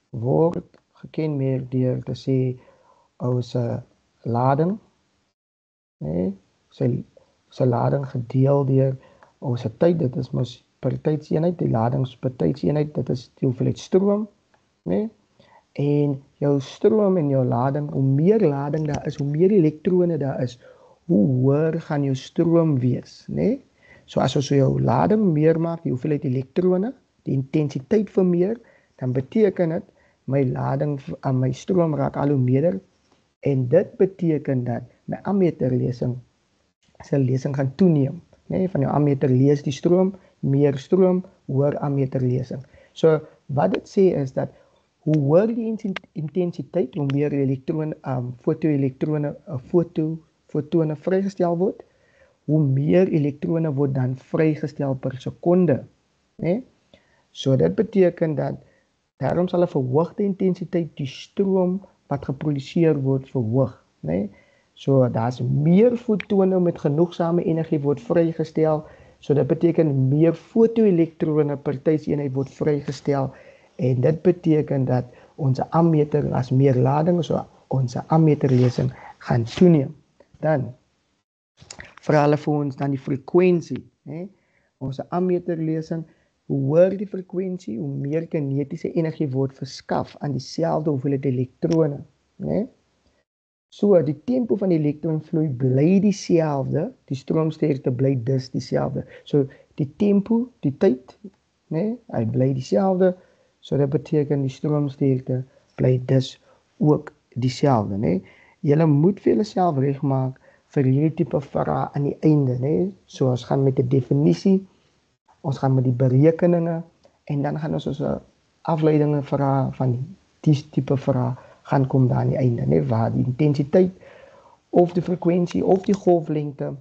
word gekenmerk deur te sê ons lading, né? Sy lading gedeel deur ons tyd, dit is mos per tydseenheid, die ladings per tydseenheid, dit is die hoeveelheid stroom, né? En jou stroom en jou lading, hoe meer lading daar is, hoe meer elektrone daar is, hoe hoër gaan jou stroom wees, né? So as ons jou lading meer maak, die hoeveelheid elektrone, die intensiteit vermeer, dan beteken dit my lading aan my stroom raak al hoe meer, en dit beteken dat my ammeterlesing sy lesing gaan toeneem, né? Van jou ammeter lees die stroom, meer stroom, hoër ammeterlesing. So wat dit sê is dat hoe hoër die intensiteit, hoe meer elektrone, fotone vrygestel word, hoe meer elektrone word dan vrygestel per sekonde, né? So dit beteken dat daarom sal 'n verhoogde intensiteit die stroom wat geproduseer word verhoog, né? So daar's meer fotone met genoegsame energie word vrygestel, so dit beteken meer fotoelektrone per tydseenheid word vrygestel, en dit beteken dat ons ammeter as meer lading, so ons ammeterlesing gaan toeneem. Dan vra hulle vir ons dan die frekwensie, né? Ons ammeterlesing, hoe hoër die frekwensie, hoe meer kinetiese energie word verskaf aan dieselfde hoeveelheid elektrone, né? So die tempo van die elektronvloei bly dieselfde, die stroomsterkte bly dus dieselfde. So die tempo, die tyd, né, hy bly dieselfde. So dit beteken die stroomsterkte bly dus ook dieselfde, né? Julle moet vir julleself regmaak vir hierdie tipe vrae aan die einde, né? So ons gaan met 'n definisie ons gaan met die berekeninge en dan gaan ons afleidinge vra van die tipe vrae gaan kom daar aan die einde, né, waar die intensiteit of die frekwensie of die golflengte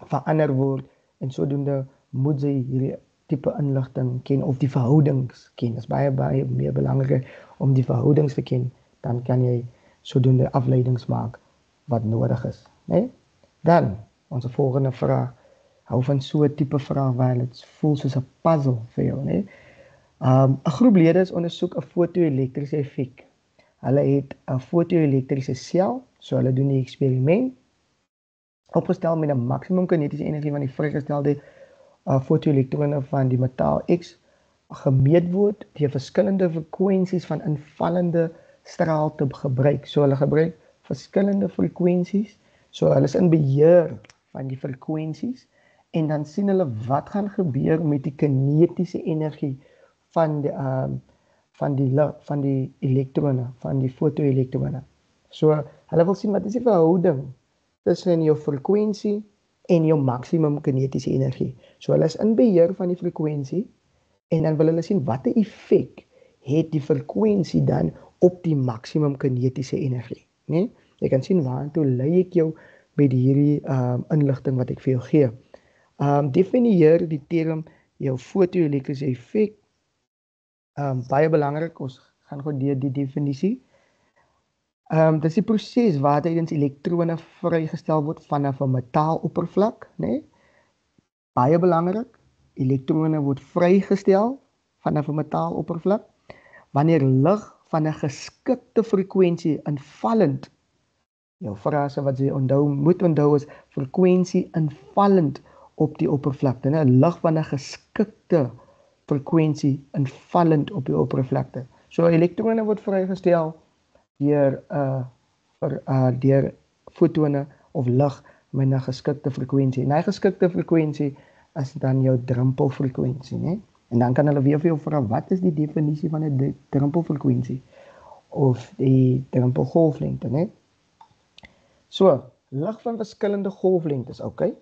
verander word en sodoende moet jy hierdie tipe inligting ken of die verhoudings ken. Dit is baie meer belangrik om die verhoudings te ken, dan kan jy sodoende afleidings maak wat nodig is, né? Dan ons volgende vraag, hou van so 'n tipe vraag waar dit voel soos 'n puzzle vir jou, né? 'n groep leerders ondersoek 'n foto-elektriese effek. Hulle het 'n foto-elektriese sel, so hulle doen die eksperiment opgestel met 'n maksimum kinetiese energie van die vrygestelde foto-elektrone van die metaal X gemeet word deur verskillende frekwensies van invallende straal te gebruik. So hulle gebruik verskillende frekwensies, so hulle is in beheer van die frekwensies en dan sien hulle wat gaan gebeur met die kinetiese energie van die elektrone, van die foto-elektrone. So hulle wil sien wat is die verhouding tussen jou frekwensie en jou maksimum kinetiese energie. So hulle is in beheer van die frekwensie en dan wil hulle sien watter effek het die frekwensie dan op die maksimum kinetiese energie, né? Jy kan sien waartoe lei ek jou met hierdie inligting wat ek vir jou gee. Definieer die term jou foto-elektriese effek. Baie belangrik, ons gaan gou deur die definisie. Dit is die proses waar tydens elektrone vrygestel word vanaf 'n metaaloppervlak, né? Baie belangrik, elektrone word vrygestel vanaf 'n metaaloppervlak wanneer lig van 'n geskikte frekwensie invallend. Jou frase wat jy moet onthou is frekwensie invallend op die oppervlakte, né? Lig van 'n geskikte frekwensie invallend op die oppervlakte. So elektrone word vrygestel deur fotone of lig met 'n geskikte frekwensie. En 'n geskikte frekwensie is dan jou drempelfrekwensie, né? En dan kan hulle weer vir jou vra wat is die definisie van 'n drempelfrekwensie of die drempelgolflengte, né? So, lig van verskillende golflengtes, okay?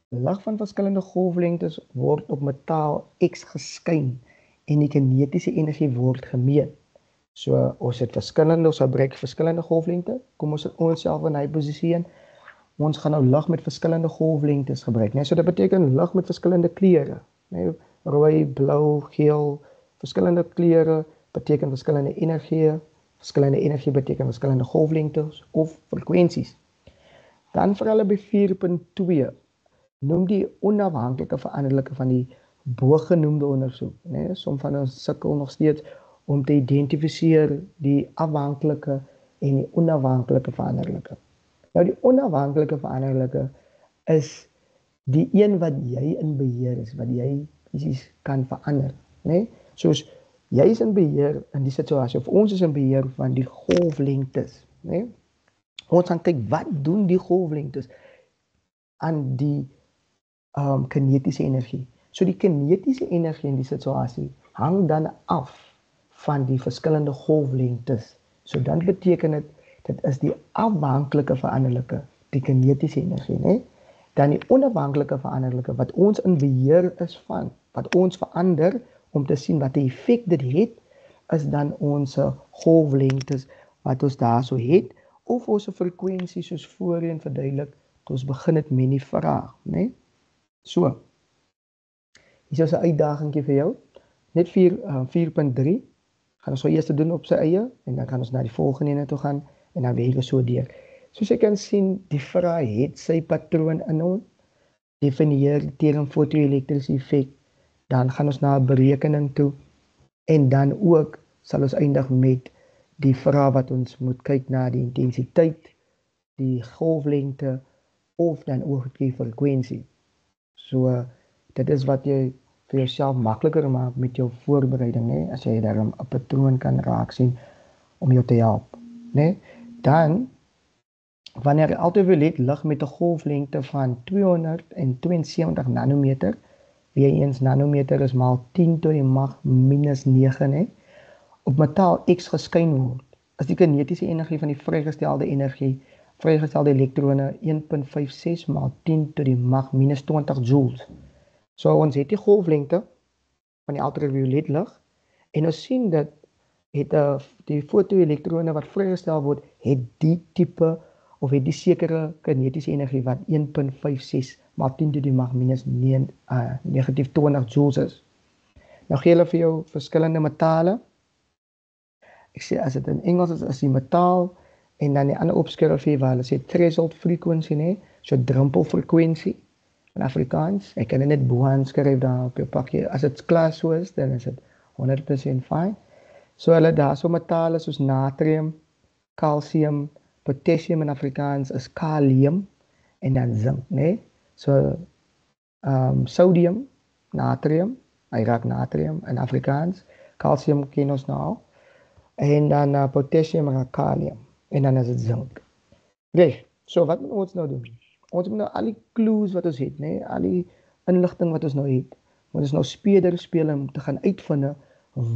Lig van verskillende golflengtes word op metaal X geskyn en die kinetiese energie word gemeet. So, ons gebruik verskillende golflengte. Kom ons sit onsself in hy posisie in. Ons gaan nou lig met verskillende golflengtes gebruik, né? So dit beteken lig met verskillende kleure, né? Rooi, blou, geel, verskillende kleure beteken verskillende energie. Verskillende energie beteken verskillende golflengtes of frekwensies. Dan vir hulle by 4.2 noem die onafhanklike veranderlike van die bogenoemde ondersoek, né? Som van ons sukkel nog steeds om te identifiseer die afhanklike en die onafhanklike veranderlike. Nou die onafhanklike veranderlike is die een wat jy in beheer is, wat jy fisies kan verander, né? Soos jy is in beheer in die situasie of ons is in beheer van die golflengtes, né? Ons gaan kyk wat doen die golflengtes aan die kinetiese energie. So die kinetiese energie in die situasie hang dan af van die verskillende golflengtes. So dan beteken dit is die afhanklike veranderlike, die kinetiese energie, né? Dan die onafhanklike veranderlike wat ons in beheer is van, wat ons verander om te sien wat die effek dit het, is dan ons golflengtes wat ons daarso het of ons frekwensie soos voorheen verduidelik toe ons begin het met die vraag, né? So, hier is 'n uitdagingkie vir jou. Net 4.3 gaan ons so eers doen op sy eie en dan gaan ons na die volgende ene toe gaan en dan werk ons so deur. Soos jy kan sien, die vraag het sy patroon in hom. Definieer die term foto-elektriese effek, dan gaan ons na 'n berekening toe en dan ook sal ons eindig met die vraag wat ons moet kyk na die intensiteit, die golflengte of dan ook die frekwensie. So dit is wat jy vir jouself makliker maak met jou voorbereiding, né? As jy daarom 'n patroon kan raak sien om jou te help, né? Dan wanneer ultraviolet lig met 'n golflengte van 272 nanometer, weer eens nanometer is maal 10 tot die mag minus 9, né? Op metaal X geskyn word, is die kinetiese energie van die vrygestelde elektrone 1.56 maal 10 tot die mag minus 20 joules. So ons het die golflengte van die ultraviolet lig en ons sien dat die fotoelektrone wat vrygestel word, het die tipe of het die sekere kinetiese energie wat 1.56 maal 10 tot die mag minus negatief 20 joules is. Nou gee hulle vir jou verskillende metale. Ek sê as dit in Engels is die metaal en dan die ander opskrif hier waar hulle sê threshold frequency, nee, so drempelfrekwensie in Afrikaans. Ek kan dit net bo-aan skryf daar op jou pakkie. As dit klaar so is, dan is dit 100% fine. So hulle daar so metale soos natrium, calcium, potassium in Afrikaans is kalium en dan zink, nee. So sodium, natrium, hy raak natrium in Afrikaans, calcium ken ons nou al, en dan potassium raak kalium, en dan is dit zink. Reg, so wat moet ons nou doen? Ons moet nou al die clues wat ons het, nee, al die inligting wat ons nou het, moet ons nou speeder speel om te gaan uitvind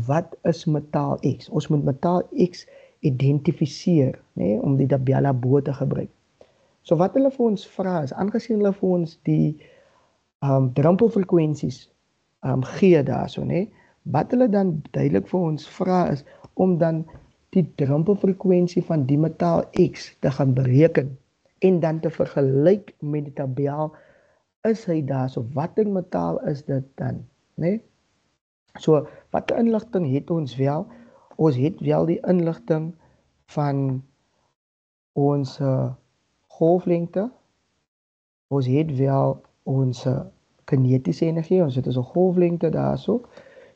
wat is metaal X. Ons moet metaal X identifiseer, nee, om die tabella bo te gebruik. So wat hulle vir ons vra is, aangesien hulle vir ons die drempelfrekwensies gee daarso, nee, wat hulle dan duidelik vir ons vra is om dan die drempelfrekwensie van die metaal X te gaan bereken en dan te vergelyk met die tabel, is hy daarso, watter metaal is dit dan, nee? So, wat inligting het ons wel? Ons het wel die inligting van ons golflengte, ons het wel ons kinetiese energie, ons het ons golflengte daarso.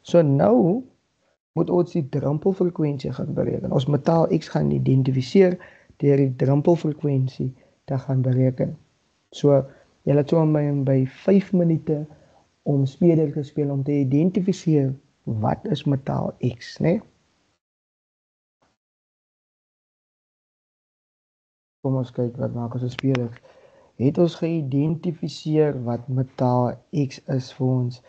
So nou moet ons die drempelfrekwensie gaan bereken. Ons metaal X gaan identifiseer deur die drempelfrekwensie te gaan bereken. So, jy het so by 5 minute om speeder gespeel om te identifiseer wat is metaal X, né? Kom ons kyk wat maak ons speeder. Het ons geïdentifiseer wat metaal X is vir ons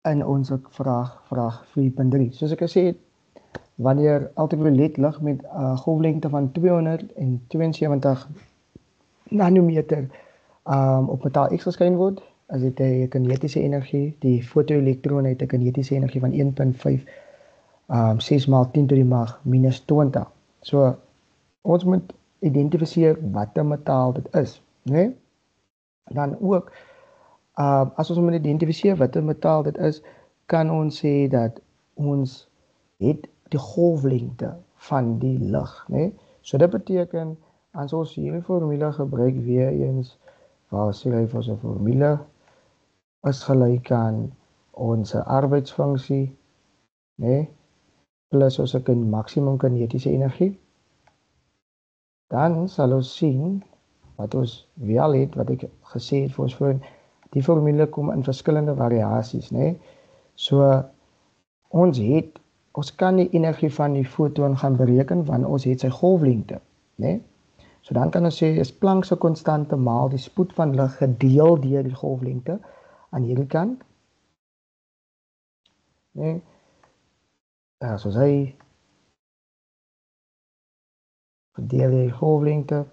in ons vraag 4.3. Soos ek gesê het, wanneer ultraviolet lig met golflengte van 272 nanometer op metaal X geskyn word, as dit 'n kinetiese energie, die fotoelektroon het 'n kinetiese energie van 1.5 maal 10 tot die mag minus 20. So ons moet identifiseer watter metaal dit is, né? Dan ook as ons moet identifiseer watter metaal dit is, kan ons sê dat ons het die golflengte van die lig, né? So dit beteken as ons hierdie formule gebruik weer eens, waar skryf ons 'n formule is gelyk aan ons arbeidsfunksie, né, plus ons maksimum kinetiese energie. Dan sal ons sien wat ons wel het, wat ek gesê het vir ons voor, die formule kom in verskillende variasies, né? So ons kan die energie van die foton gaan bereken want ons het sy golflengte, né? So dan kan ons sê is Planck se konstante maal die spoed van lig gedeel deur die golflengte aan hierdie kant. Nee. Soos hy gedeel deur die golflengte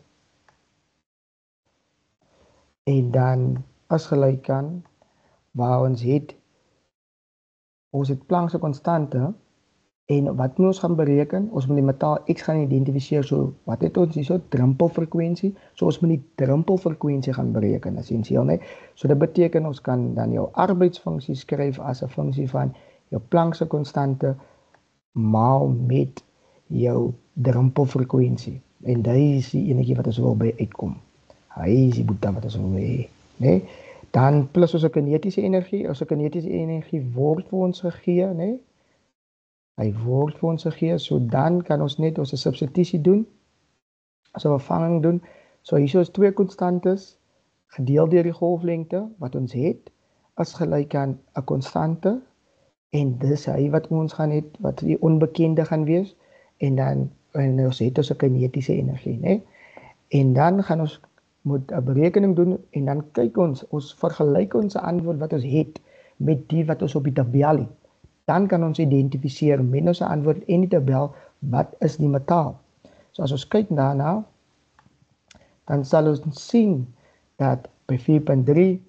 en dan as gelyk aan waar ons het Planck se konstante en wat moet ons gaan bereken? Ons moet die metaal X gaan identifiseer. So wat het ons hierso? Drempelfrekwensie. So ons moet die drempelfrekwensie gaan bereken, essensieel, né? So dit beteken ons kan dan jou arbeidsfunksie skryf as 'n funksie van jou Planck se konstante maal met jou drempelfrekwensie. En dit is die enetjie wat ons wil by uitkom. Hy is die boeta wat ons wil hê, né? Dan plus ons kinetiese energie. Ons kinetiese energie word vir ons gegee, né? Hy word vir ons gegee, so dan kan ons net ons substitusie doen, as 'n vervanging doen. So hier is 2 konstantes gedeel deur die golflengte wat ons het as gelyk aan 'n konstante en dis hy wat ons gaan het wat die onbekende gaan wees en ons het ons 'n kinetiese energie, né? En dan gaan ons moet 'n berekening doen en dan kyk ons vergelyk ons antwoord wat ons het met die wat ons op die tabel het. Dan kan ons identifiseer met ons antwoord en die tabel wat is die metaal. So as ons kyk daarna, dan sal ons sien dat by 4.3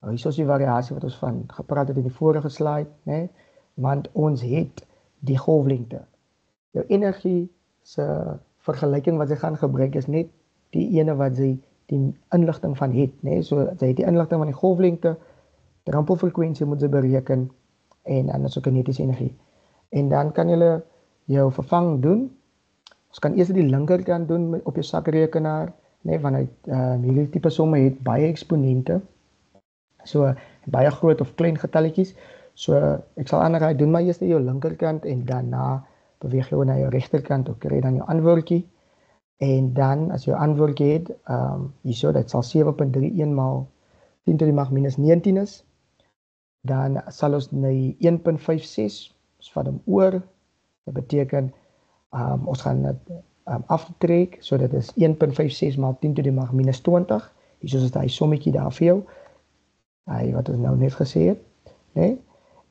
Hier is die variasie wat ons van gepraat het in die vorige slide, né? Want ons het die golflengte. Jou energie se vergelyking wat jy gaan gebruik is net die ene wat jy die inligting van het, né? So jy het die inligting van die golflengte, die rampelfrekwensie moet jy bereken en dan is ook kinetiese energie. En dan kan jy jou vervang doen. Ons kan eers die linkerkant doen op jou sakrekenaar, né, want hierdie tipe somme het baie eksponente. So baie groot of klein getalletjies. So ek sal aanraai doen maar eers jou linkerkant en daarna beweeg jy na jou regterkant toe, kry dan jou antwoordjie. En dan as jy jou antwoordjie het, hierso dit sal 7.31 maal 10 tot die mag minus 19 is. Dan sal ons na 1.56 ons vat hom oor. Dit beteken ons gaan dit aftrek, so dit is 1.56 maal 10 tot die mag minus 20. Hierso is daai sommetjie daar vir jou. Wat ons nou net gesê het, né?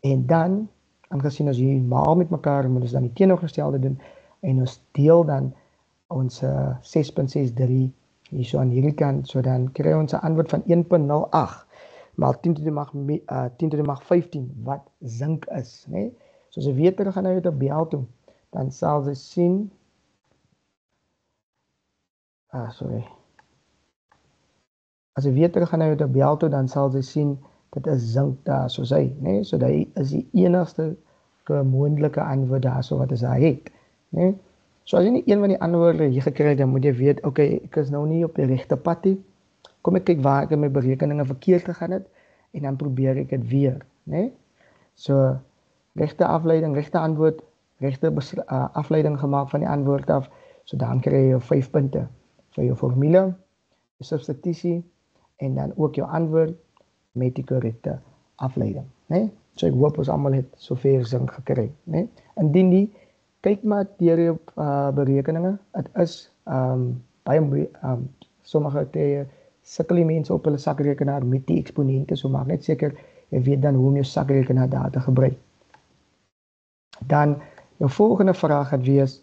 En dan, aangesien ons hier maal met mekaar, moet ons dan die teenoorgestelde doen en ons deel dan ons 6.63 hierso aan hierdie kant, so dan kry ons 'n antwoord van 1.08 maal 10 tot die mag 15 wat sink is, né? So as jy weer terug gaan na jou tabel toe, dan sal jy sien As jy weer terug gaan na jou tabel toe, dan sal jy sien dit is sink daar soos hy, né? So dit is die enigste moontlike antwoord daar so wat hy het, né? So as jy nie een van die antwoorde hier gekry het, dan moet jy weet, okay, ek is nou nie op die regte pad nie. Kom ek kyk waar ek my berekeninge verkeerd gegaan het en dan probeer ek dit weer, né? So regte afleiding, regte antwoord, regte afleiding gemaak van die antwoord af. So dan kry jy jou 5 punte vir jou formule, jou substitusie en dan ook jou antwoord met die korrekte afleiding, né? So ek hoop ons almal het sover sin gekry, né? Indien nie, kyk maar deur jou berekeninge. Dit is baie sommige tye sukkel die mense op hulle sakrekenaar met die eksponente, so maak net seker jy weet dan hoe om jou sakrekenaar daar te gebruik. Dan jou volgende vraag gaan wees,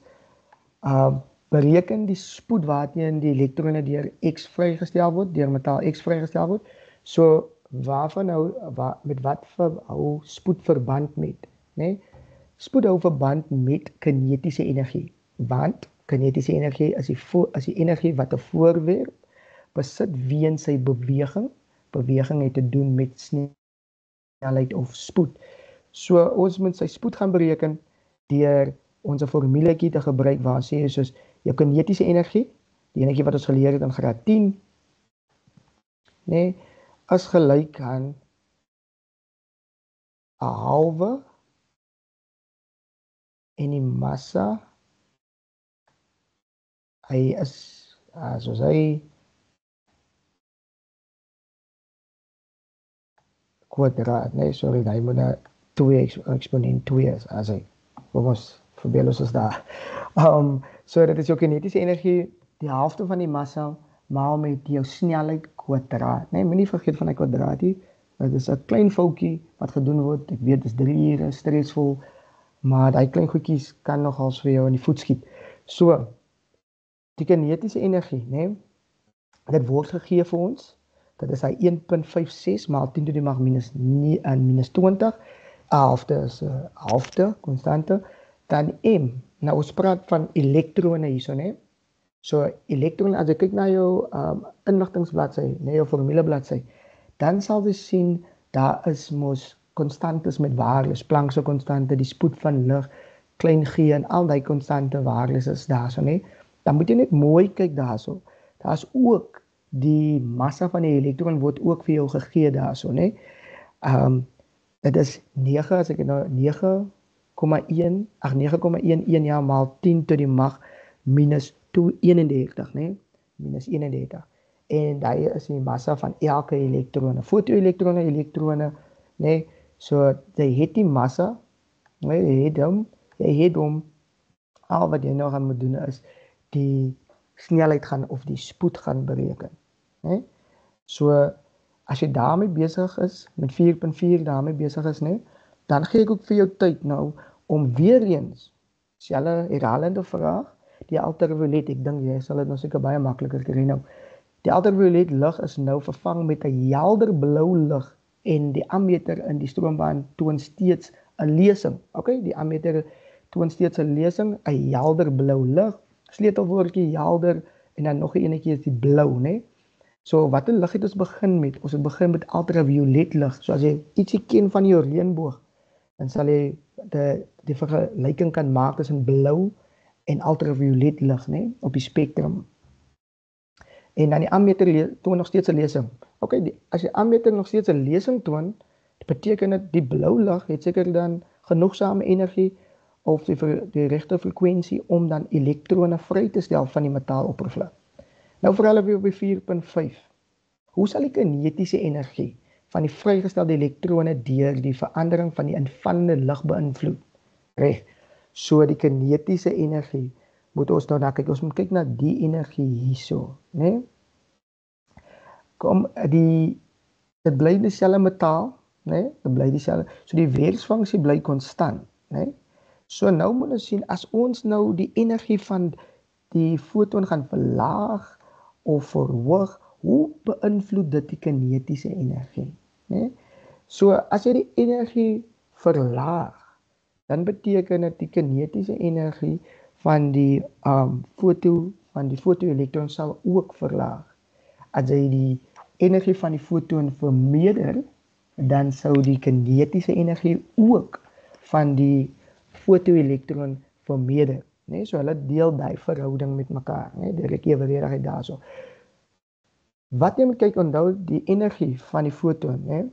bereken die spoed waarteen die elektrone deur X vrygestel word, deur metaal X vrygestel word. So waarvan met wat hou spoed verband met, né? Spoed hou verband met kinetiese energie, want kinetiese energie is die energie wat 'n voorwerp besit weens sy beweging. Beweging het te doen met snelheid of spoed. So ons moet sy spoed gaan bereken deur ons formuletjie te gebruik waar sê soos jou kinetiese energie, die energie wat ons geleer het in graad 10, né, is gelyk aan 'n halwe en die massa, hy is soos hy kwadraat, nee, sorry, hy moet 'n 2 eksponent 2 is, as hy, ons verbeel ons is daar. So dit is jou kinetiese energie, die helfte van die massa, maal met jou snelheid kwadraat, nee, moenie vergeet van die kwadraat nie, dit is 'n klein foutjie wat gedoen word, ek weet, dit is 3 ure, stresvol, maar die klein goedjies kan nogals vir jou in die voet skiet. So, die kinetiese energie, nee, dit word gegee vir ons, dit is hy 1.56 maal 10 tot die mag minus 20, halfte is halfte, konstante, dan M, nou ons praat van elektrone hierso, nee, so elektrone, as jy kyk na jou inligtingsbladsy, nee, jou formulebladsy, dan sal jy sien, daar is mos konstantes met waardes, Planck'se konstante, die spoed van lig, klein g en al die konstante waardes is daar so, nee. Dan moet jy net mooi kyk daar so. Daar is ook die massa van die elektron word ook vir jou gegee daar so, nee. Dit is 9, as ek nou 9,11 ja maal 10 tot die mag minus 31, nee, minus 31. En daai is die massa van elke elektrone, fotoelektrone, nee, so jy het die massa, nee, jy het hom, al wat jy nou gaan moet doen is, die snelheid gaan, of die spoed gaan bereken, nee. So, as jy daarmee besig is, met 4.4 daarmee besig is, nee, dan gee ek ook vir jou tyd nou, om weer eens, selfe herhalende vraag, die ultraviolet, ek dink jy sal dit nou seker baie makliker kry nou, die ultraviolet lig is nou vervang met 'n helder blou lig, en die ammeter in die stroombaan toon steeds 'n lesing. Okay, die ammeter toon steeds 'n lesing, 'n helder blou lig, sleutelwoordjie helder en dan nog 'n enetjie is die blou, né? So watter lig het ons begin met? Ons het begin met ultraviolet lig. So as jy ietsie ken van jou reënboog, dan sal jy die vergelyking kan maak tussen blou en ultraviolet lig, né, op die spektrum. En dan die ammeter toon nog steeds 'n lesing. Okay, as die ammeter nog steeds 'n lesing toon, beteken dit die blou lig het seker dan genoegsame energie of die regte frekwensie om dan elektrone vry te stel van die metaaloppervlak. Nou vir hulle op die 4.5. Hoe sal die kinetiese energie van die vrygestelde elektrone deur die verandering van die invallende lig beïnvloed? Reg. So die kinetiese energie moet ons nou na kyk. Ons moet kyk na die energie hierso, né? Kom, dit bly dieselfde metaal, né? Dit bly dieselfde. So die weersfunksie bly konstant, né? So nou moet ons sien as ons nou die energie van die foton gaan verlaag of verhoog, hoe beïnvloed dit die kinetiese energie, né? So as jy die energie verlaag, dan beteken dit die kinetiese energie van die fotoelektron sal ook verlaag. As jy die energie van die foton vermeerder, dan sou die kinetiese energie ook van die fotoelektron vermeerder, né? So hulle deel daai verhouding met mekaar, né? Die eweredigheid daarso. Wat jy moet kyk, onthou die energie van die foton, né,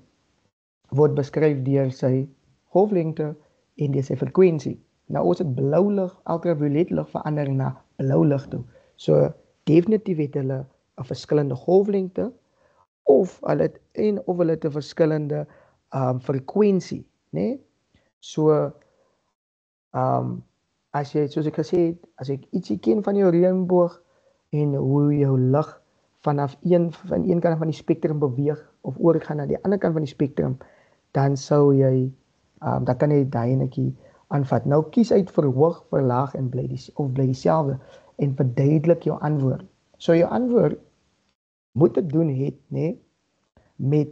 word beskryf deur sy golflengte en deur sy frekwensie. Nou ons het blou lig, ultraviolet lig verander na blou lig toe. So definitief het hulle 'n verskillende golflengte of hulle het 'n verskillende frekwensie, né? So as jy, soos ek gesê het, as ek ietsie ken van jou reënboog en hoe jou lig van een kant van die spektrum beweeg of oorgaan na die ander kant van die spektrum, dan sou jy dan kan jy daai enetjie aanvat. Nou kies uit verhoog, verlaag en bly dieselfde en verduidelik jou antwoord. So jou antwoord moet te doen het, né, met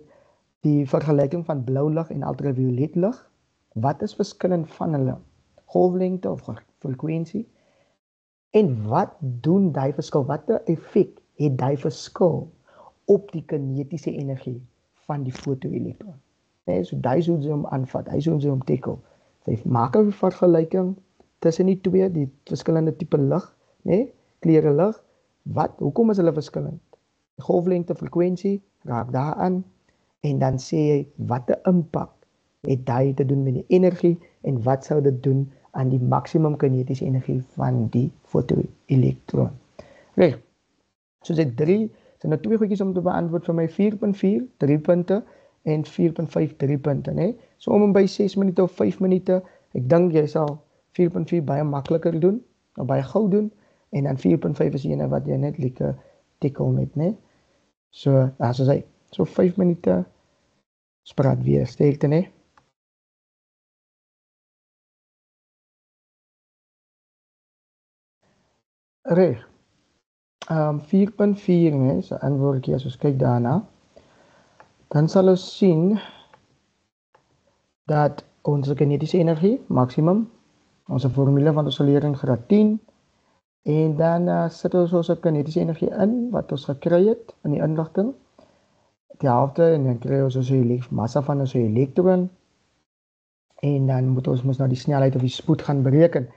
die vergelyking van blou lig en ultraviolet lig. Wat is verskillend van hulle? Golflengte of frekwensie? En wat doen daai verskil? Watter effek het daai verskil op die kinetiese energie van die fotoelektron? Nee, so daai sou jy hom aanvat, hy sou jy hom tackle. Sy maak 'n vergelyking tussen die twee, die verskillende tipe lig, né? Kleure lig. Hoekom is hulle verskillend? Die golflengte, frekwensie, raak daaraan en dan sê jy watter impak het daai te doen met die energie en wat sou dit doen aan die maksimum kinetiese energie van die fotoelektron. Reg. So dit nou 2 goedjies om te beantwoord vir my. 4.4, 3 punte en 4.5, 3 punte, né? So om by 6 minute of 5 minute, ek dink jy sal 4.4 baie makliker doen, of baie gou doen, en dan 4.5 is ene wat jy net lekker tikkel met, né? So, soos hy, so 5 minute, spraak weer, sterkte, né? Reg. 4.4, né, so antwoordjie as ons kyk daarna, dan sal ons sien dat onze kinetiese energie, maximum, onze formule wat ons sal leer in graad 10, en dan sit ons onze kinetiese energie in, wat ons gekry het, in die inligting, die helfte, en dan kry ons onze massa van onze elektron, en dan moet ons nou die snelheid of die spoed gaan bereken,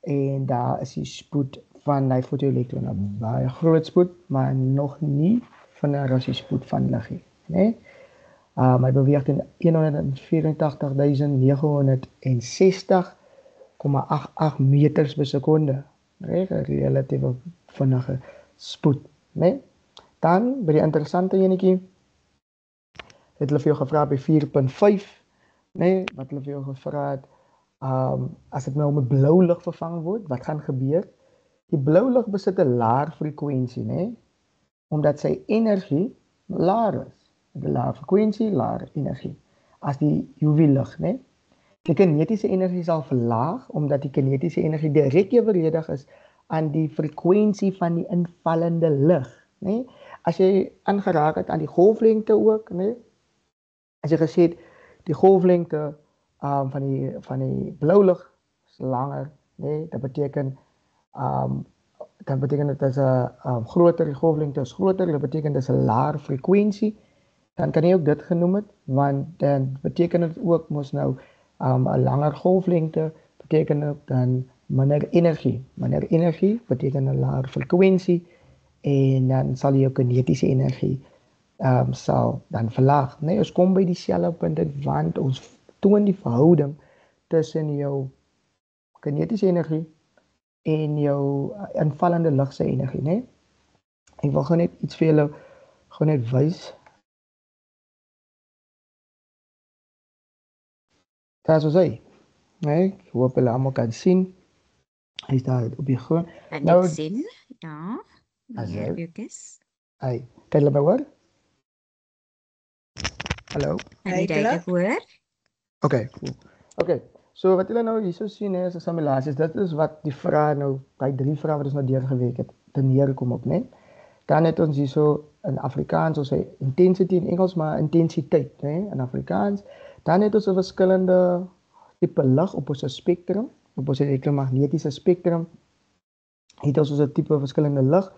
en daar is die spoed van die fotoelektron, 'n baie groot spoed, maar nog nie vinniger as die spoed van lig nie, né? Hy beweeg in 184.960,88 meters per sekonde, reg, 'n relatief vinnige spoed, né? Dan by die interessante enetjie het hulle vir jou gevra by 4.5, né, wat hulle vir jou gevra het, as dit nou met blou lig vervang word, wat gaan gebeur? Die blou lig besit 'n laer frekwensie, né? Omdat sy energie laer is. Die laer frekwensie, laer energie as die UV-lig, né? Die kinetiese energie sal verlaag omdat die kinetiese energie direk evenredig is aan die frekwensie van die invallende lig, né? As jy aangeraak het aan die golflengte ook, né? as jy gesê het, die golflengte van die blou lig is langer, nee, dat beteken um, dan beteken dit as 'n groter die golflengte is groter, dit beteken dis 'n laer frekwensie. Dan kan jy ook dit genoem het, want dan beteken dit ook mos nou 'n langer golflengte beteken ook dan minder energie. Minder energie beteken 'n laer frekwensie en dan sal jou kinetiese energie sal dan verlaag. Nee, ons kom by dieselfde punt uit, want ons toon die verhouding tussen jou kinetiese energie en jou invallende lig se energie, né? Ek wil gou net iets vir julle gou net wys. Daar is hy. Nee, ek hoop julle almal kan sien. Hy is daar op die grond. En nou sien, ja. As Ja, jy Lucas. Hy, kan julle my hoor? Hallo. En jy duidelik hoor? Okay, cool. Okay. So wat julle nou hierso sien is 'n simulasie. Dit is wat die vrae nou, daai 3 vrae wat ons nou deurgewerk het, te neerkom op, né? Dan het ons hierso in Afrikaans ons sê intensity in Engels, maar intensiteit, né, in Afrikaans. Dan het ons 'n verskillende tipe lig op ons spektrum, op ons elektromagnetiese spektrum. Het ons 'n tipe verskillende lig.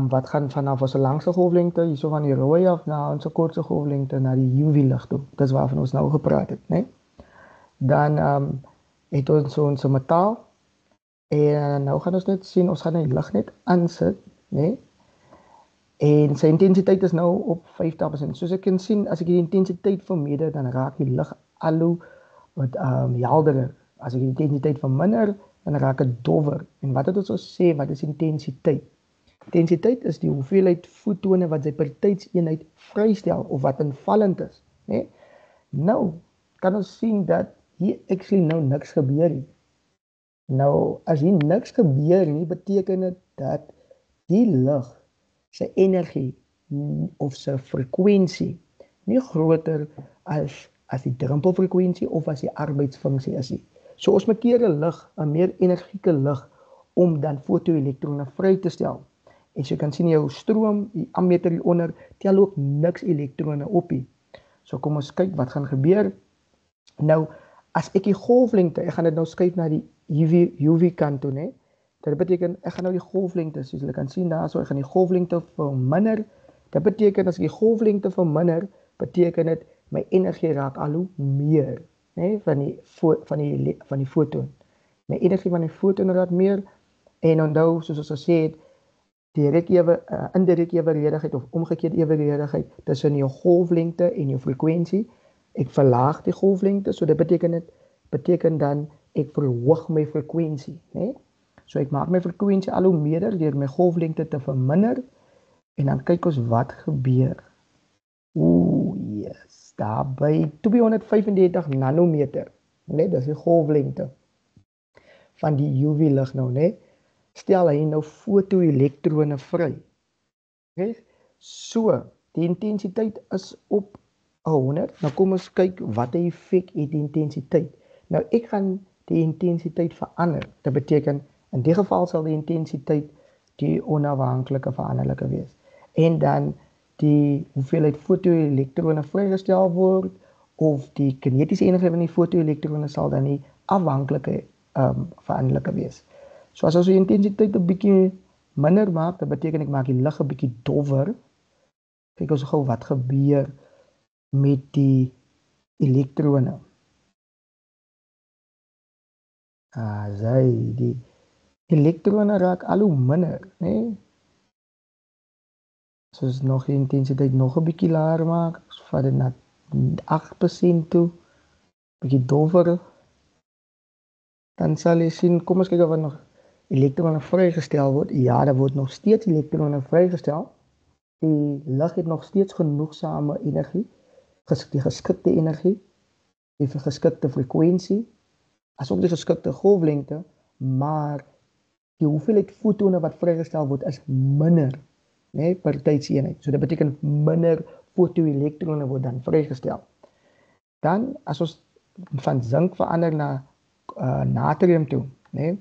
Wat gaan vanaf ons langste golflengte, hierso van die rooi af na ons kortste golflengte na die UV-lig toe. Dis waarvan ons nou gepraat het, né? Dan het ons metaal en nou gaan ons net sien, ons gaan die lig net aansit, né? En sy intensiteit is nou op 50%. Soos ek kan sien, as ek die intensiteit vermeerder, dan raak die lig al hoe wat helderder. As ek die intensiteit verminder, dan raak dit dowwer. En wat het ons sê, wat is intensiteit? Intensiteit is die hoeveelheid fotone wat sy per tydseenheid vrystel of wat invallend is, né? Nou kan ons sien dat hier actually nou niks gebeur nie. Nou as hier niks gebeur nie, beteken dit dat die lig sy energie of sy frekwensie nie groter as die drempelfrekwensie of as die arbeidsfunksie is nie. So ons maak hier 'n lig, 'n meer energieke lig om dan fotoelektrone vry te stel. En so jy kan sien jou stroom, die ammeter hieronder tel ook niks elektrone op nie. So kom ons kyk wat gaan gebeur. Nou as ek die golflengte, ek gaan dit nou skuif na die UV kant toe, né? Dit beteken ek gaan nou die golflengte, soos julle kan sien daarso, ek gaan die golflengte verminder. Dit beteken as ek die golflengte verminder, beteken dit my energie raak al hoe meer, né, van die foton. My energie van die foton raak meer en onthou soos ons gesê het, direk indirek eweredigheid of omgekeerde eweredigheid tussen jou golflengte en jou frekwensie. Ek verlaag die golflengte, so dit beteken dan ek verhoog my frekwensie, né? So ek maak my frekwensie al hoe meer deur my golflengte te verminder en dan kyk ons wat gebeur. Yes, daar by 235 nanometer, né? Dis die golflengte van die UV lig nou, né? Stel hy nou fotoelektrone vry. Okay? So, die intensiteit is op 100. Nou kom ons kyk wat die effek het die intensiteit. Nou ek gaan die intensiteit verander. Dit beteken in die geval sal die intensiteit die onafhanklike veranderlike wees. En dan die hoeveelheid fotoelektrone vrygestel word of die kinetiese energie van die fotoelektrone sal dan die afhanklike veranderlike wees. So as ons die intensiteit 'n bietjie minder maak, dit beteken ek maak die lig 'n bietjie dowwer. Kyk ons gou wat gebeur met die elektrone. Die elektrone raak al hoe minder, né? Soos nog die intensiteit nog 'n bietjie laer maak, vat dit na 8% toe, bietjie dowwer. Dan sal jy sien, kom ons kyk of nog elektrone vrygestel word. Ja, daar word nog steeds elektrone vrygestel. Die lig het nog steeds genoegsame energie, die geskikte energie, die geskikte frekwensie, asook die geskikte golflengte, maar die hoeveelheid fotone wat vrygestel word is minder, né, per tydseenheid. So dit beteken minder fotoelektrone word dan vrygestel. Dan as ons van sink verander na natrium toe, né,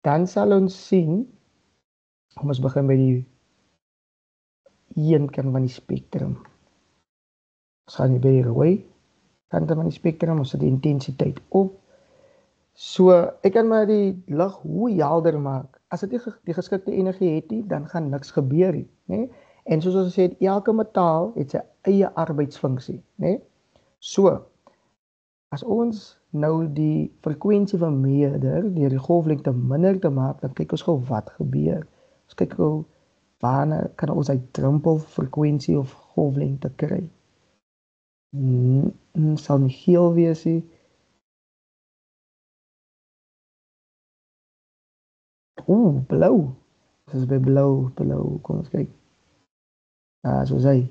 dan sal ons sien, kom ons begin by die een kant van die spektrum. Ons gaan hier by die rooi kant van die spektrum, ons sit die intensiteit op. So, ek kan maar die lig hoe helder maak. As dit nie die geskikte energie het nie, dan gaan niks gebeur nie, né? En soos ons gesê het, elke metaal het sy eie arbeidsfunksie, né? So, as ons nou die frekwensie vermeerder deur die golflengte minder te maak, dan kyk ons gou wat gebeur. Ons kyk gou waarna kan ons uit druppelfrekwensie of golflengte kry. Sal nie geel wees nie. Blou. Dit is by blou, kom ons kyk. Soos hy.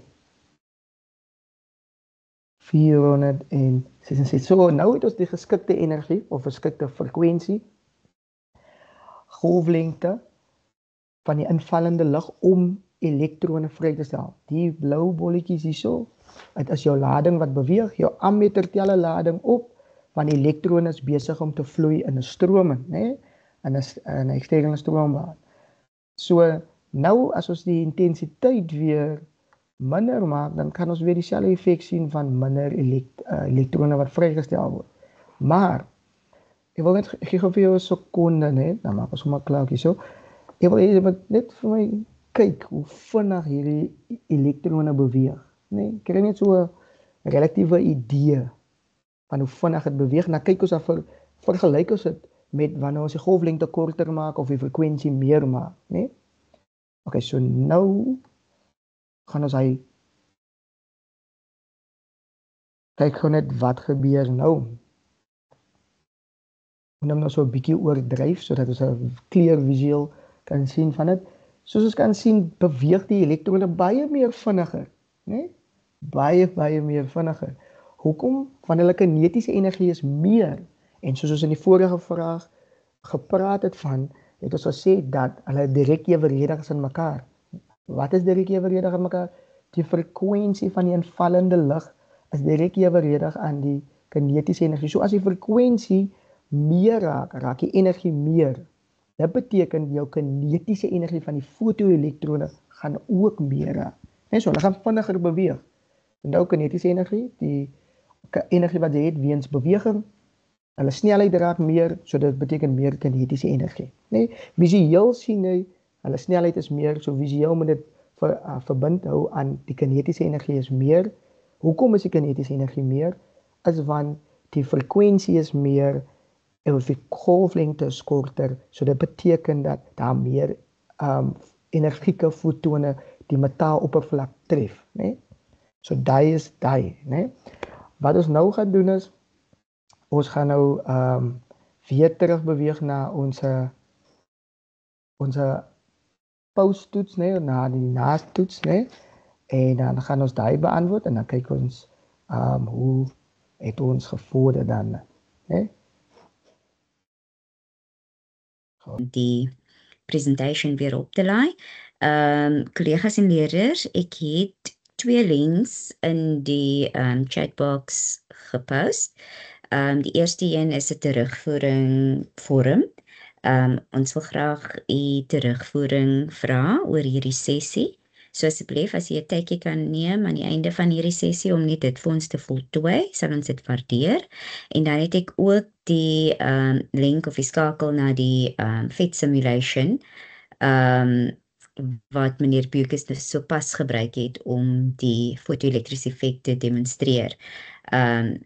466. So, nou het ons die geskikte energie of geskikte frekwensie, golflengte van die invallende lig om elektrone vry te stel. Die blou bolletjies hierso, dit is jou lading wat beweeg, jou ammeter tel 'n lading op, want die elektrone is besig om te vloei in 'n stroming, né? In 'n eksterne stroombaan. So, nou as ons die intensiteit weer minder maak, dan kan ons weer dieselfde effek sien van minder elektrone wat vrygestel word. Maar, ek wil net gee vir jou 'n sekonde, né? Dan maak ons maar klaar hierso. Ek wil hê net vir my kyk hoe vinnig hierdie elektrone beweeg, né? Kry net so 'n relatiewe idee van hoe vinnig dit beweeg. Nou kyk ons dan vergelyk ons dit met wanneer ons die golflengte korter maak of die frekwensie meer maak, né? Okay, so nou gaan ons kyk gou net wat gebeur nou. Ons nou so 'n bietjie oordryf sodat ons 'n clear visueel kan sien van dit. Soos ons kan sien, beweeg die elektrone baie meer vinniger, né? Baie meer vinniger. Hoekom? Want hulle kinetiese energie is meer. En soos ons in die vorige vraag gepraat het van, het ons gesê dat hulle direk evenredig is in mekaar. Wat is direk evenredig in mekaar? Die frekwensie van die invallende lig is direk evenredig aan die kinetiese energie. So as die frekwensie meer raak die energie meer. Dit beteken jou kinetiese energie van die fotoelektrone gaan ook meer raak. En so, hulle gaan vinniger beweeg. En nou kinetiese energie, die energie wat jy het weens beweging, hulle snelheid raak meer, so dit beteken meer kinetiese energie. Nee, visueel sien jy, hulle snelheid is meer, so visueel moet dit verbind hou aan die kinetiese energie is meer. Hoekom is die kinetiese energie meer? Is want die frekwensie is meer en die golflengte is korter, so dit beteken dat daar meer energieke fotone die metaaloppervlak tref, né? So daai is daai, né? Wat ons nou gaan doen is, ons gaan nou weer terug beweeg na ons posttoets, né, na die naastoets, né? En dan gaan ons daai beantwoord en dan kyk ons hoe het ons gevorder dan, né? Die presentation weer op te laai. Collega's en leerders, ek het 2 links in die chatbox gepost. Die eerste een is 'n terugvoering forum. Ons wil graag u terugvoering vra oor hierdie sessie. So asseblief, as jy 'n tydjie kan neem aan die einde van hierdie sessie om net dit vir ons te voltooi, sal ons dit waardeer. En dan het ek ook die link of die skakel na die FET simulation wat meneer Bucus sopas gebruik het om die fotoelektrische effek te demonstreer.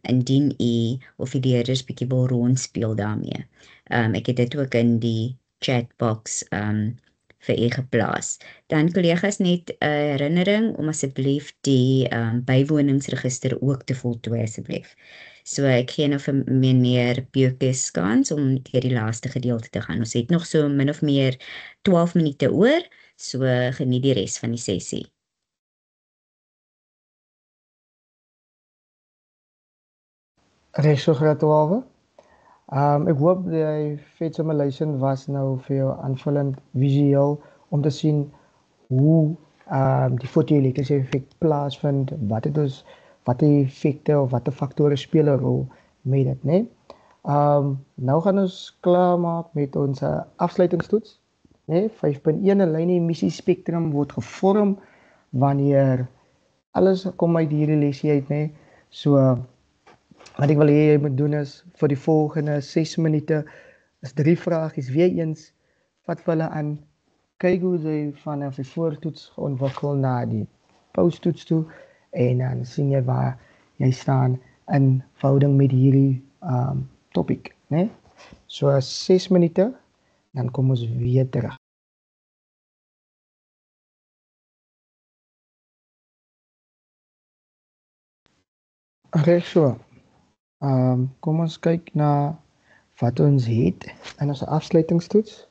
Indien u of die leerders bietjie wil rondspeel daarmee. Ek het dit ook in die chatbox vir u geplaas. Dan collega's net 'n herinnering om asseblief die bywoningsregister ook te voltooi asseblief. So ek gee nou vir meneer Bucus kans om deur die laaste gedeelte te gaan. Ons het nog so min of meer 12 minute oor, so geniet die res van die sessie. Reg so graag 12. Ek hoop die FET simulation was nou vir jou aanvullend visueel om te sien hoe die fotoelektrische effek plaasvind, wat die effekte of wat die faktore speel 'n rol met dit, né? Nou gaan ons klaar maak met ons afsluitingstoets, né? 5.1 'n lyn emissie spektrum word gevorm wanneer alles kom uit hierdie lesie uit, né? So wat ek wil hê jy moet doen is vir die volgende 6 minute is 3 vragies weer eens vat vir hulle aan, kyk hoe jy vanaf die voortoets ontwikkel na die posttoets toe en dan sien jy waar jy staan in verhouding met hierdie topic, né? So 6 minute dan kom ons weer terug. Reg so. Kom ons kyk na wat ons het in ons afsluitingstoets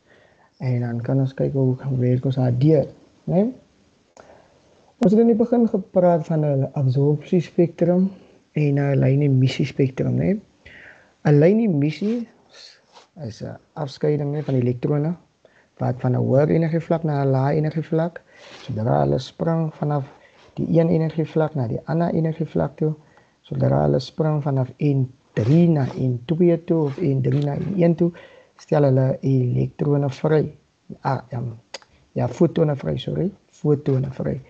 en dan kan ons kyk hoe werk ons daardeur, né? Ons het in die begin gepraat van 'n absorpsiespektrum en 'n lyn-emissie-spektrum, né? 'n Lyn-emissie is 'n afskeiding van elektrone wat van 'n hoër energievlak na 'n lae energievlak, sodra hulle spring vanaf die een energievlak na die ander energievlak toe, sodra hulle spring vanaf N3 na N2 toe of N3 na N1 toe, stel hulle elektrone vry. Fotone vry, fotone vry.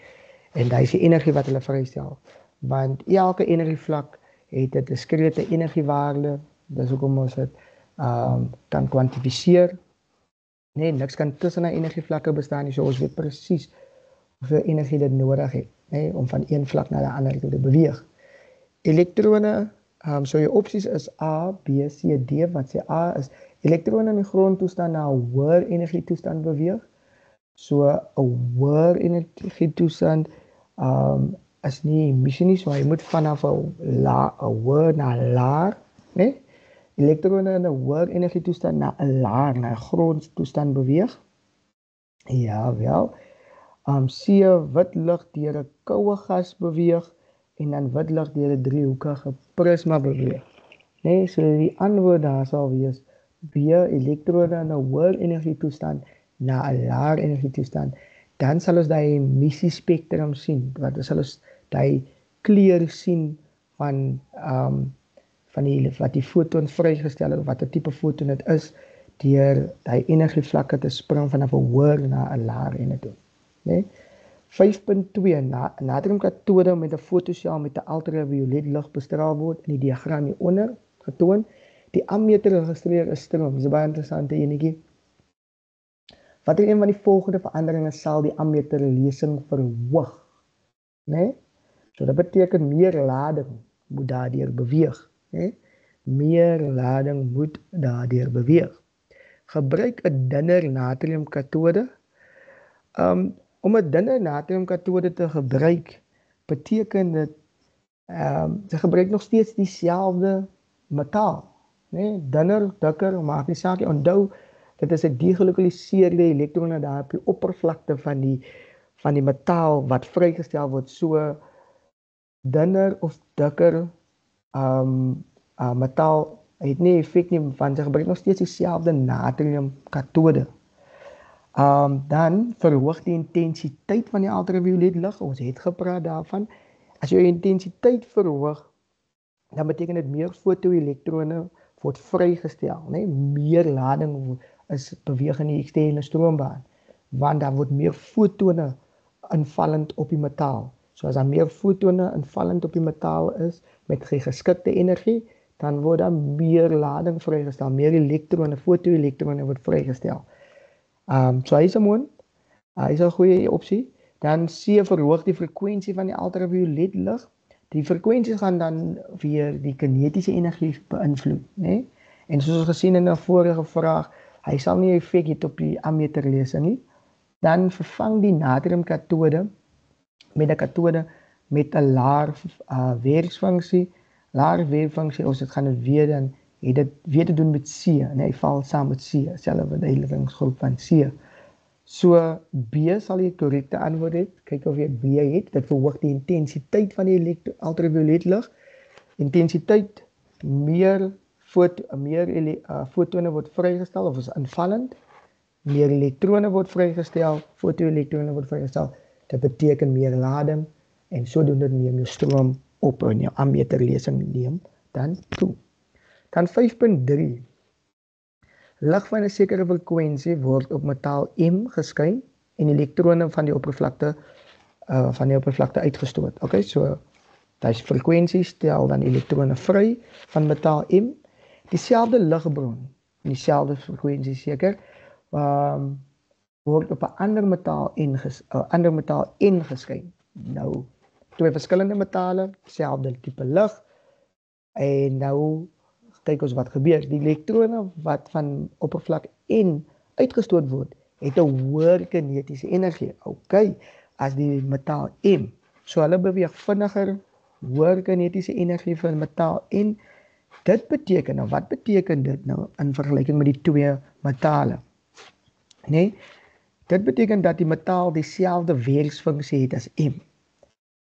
En dit is die energie wat hulle vrystel. Want elke energievlak het 'n diskrete energiewaarde. Dis hoekom ons dit kan kwantifiseer. Nee, niks kan tussen 'n energievlakke bestaan nie, so ons weet presies hoeveel energie dit nodig het, nee, om van een vlak na 'n ander te beweeg. Elektrone, so jou opsies is A, B, C, D. Wat sê A is elektrone in die grondtoestand na 'n hoër energietoestand beweeg. So 'n hoër energietoestand is nie emissie nie, so jy moet vanaf 'n hoër na 'n laer, né? Elektrone in 'n hoër energietoestand na 'n laer, na 'n grondtoestand beweeg. Ja, wel. C, wit lig deur 'n koue gas beweeg en dan wit lig deur 'n driehoekige prisma beweeg. Nee, so die antwoord daar sal wees B, elektrone in 'n hoër energietoestand na 'n laer energietoestand. Dan sal ons daai emissiespektrum sien. Wat sal ons daai kleur sien van wat die foton vrygestel het, of watter tipe foton dit is, deur daai energievlakke te spring vanaf 'n hoër na 'n laer energie, né? 5.2 natriumkatode met 'n fotosel met 'n ultraviolet lig bestraal word in die diagram hieronder getoon. Die ammeter registreer 'n stroom. Dis 'n baie interessante enetjie. Watter een van die volgende veranderinge sal die ammeter lesing verhoog, né? So dit beteken meer lading moet daardeur beweeg, né? Meer lading moet daardeur beweeg. Gebruik 'n dunner natriumkatode. Om 'n dunner natriumkatode te gebruik, beteken dit jy gebruik nog steeds dieselfde metaal, né? Dunner, dikker, maak nie saak nie. Onthou, dit is 'n degelokaliseerde elektrone daar op die oppervlakte van die metaal wat vrygestel word. So dunner of dikker metaal het nie effek nie, want jy gebruik nog steeds dieselfde natriumkatode. Dan verhoog die intensiteit van die ultraviolet lig. Ons het gepraat daarvan. As jy intensiteit verhoog, dan beteken dit meer fotoelektrone word vrygestel, né? Meer lading is beweeg in die eksterne stroombaan, want daar word meer fotone invallend op die metaal. So as daar meer fotone invallend op die metaal is met geskikte energie, dan word daar meer lading vrygestel, meer elektrone, fotoelektrone word vrygestel. So hy is 'n goeie opsie. Dan C, verhoog die frekwensie van die ultraviolet lig. Die frekwensies gaan dan weer die kinetiese energie beïnvloed, né? En soos ons gesien in 'n vorige vraag, hy sal nie effek hê op die ammeterlesing nie. Dan vervang die natriumkatode met 'n katode met 'n laer werksfunksie. Laer werksfunksie, ons dit gaan dit weer dan het dit weer te doen met C, né? Hy val saam met C, selfe verduidelikingsgroep van C. So B sal die korrekte antwoord hê. Kyk of jy B het. Dit verhoog die intensiteit van die ultraviolet lig. Intensiteit, meer fotone word vrygestel of is invallend. Meer elektrone word vrygestel, fotoelektrone word vrygestel. Dit beteken meer lading en sodoende neem jou stroom op en jou ammeterlesing neem dan toe. Dan 5.3. Lig van 'n sekere frekwensie word op metaal M geskyn en elektrone van die oppervlakte van die oppervlakte uitgestoot. Okay, so daai frekwensie stel dan elektrone vry van metaal M. Dieselfde ligbron, dieselfde frekwensie seker, word op 'n ander metaal N geskyn. Nou, twee verskillende metale, selfde tipe lig, en nou kyk ons wat gebeur. Die elektrone wat van oppervlak N uitgestoot word, het 'n hoër kinetiese energie. Okay, as die metaal M. So hulle beweeg vinniger, hoër kinetiese energie vir metaal N. Dit beteken, nou wat beteken dit nou in vergelyking met die twee metale? Nee, dit beteken dat die metaal dieselfde werksfunksie het as M.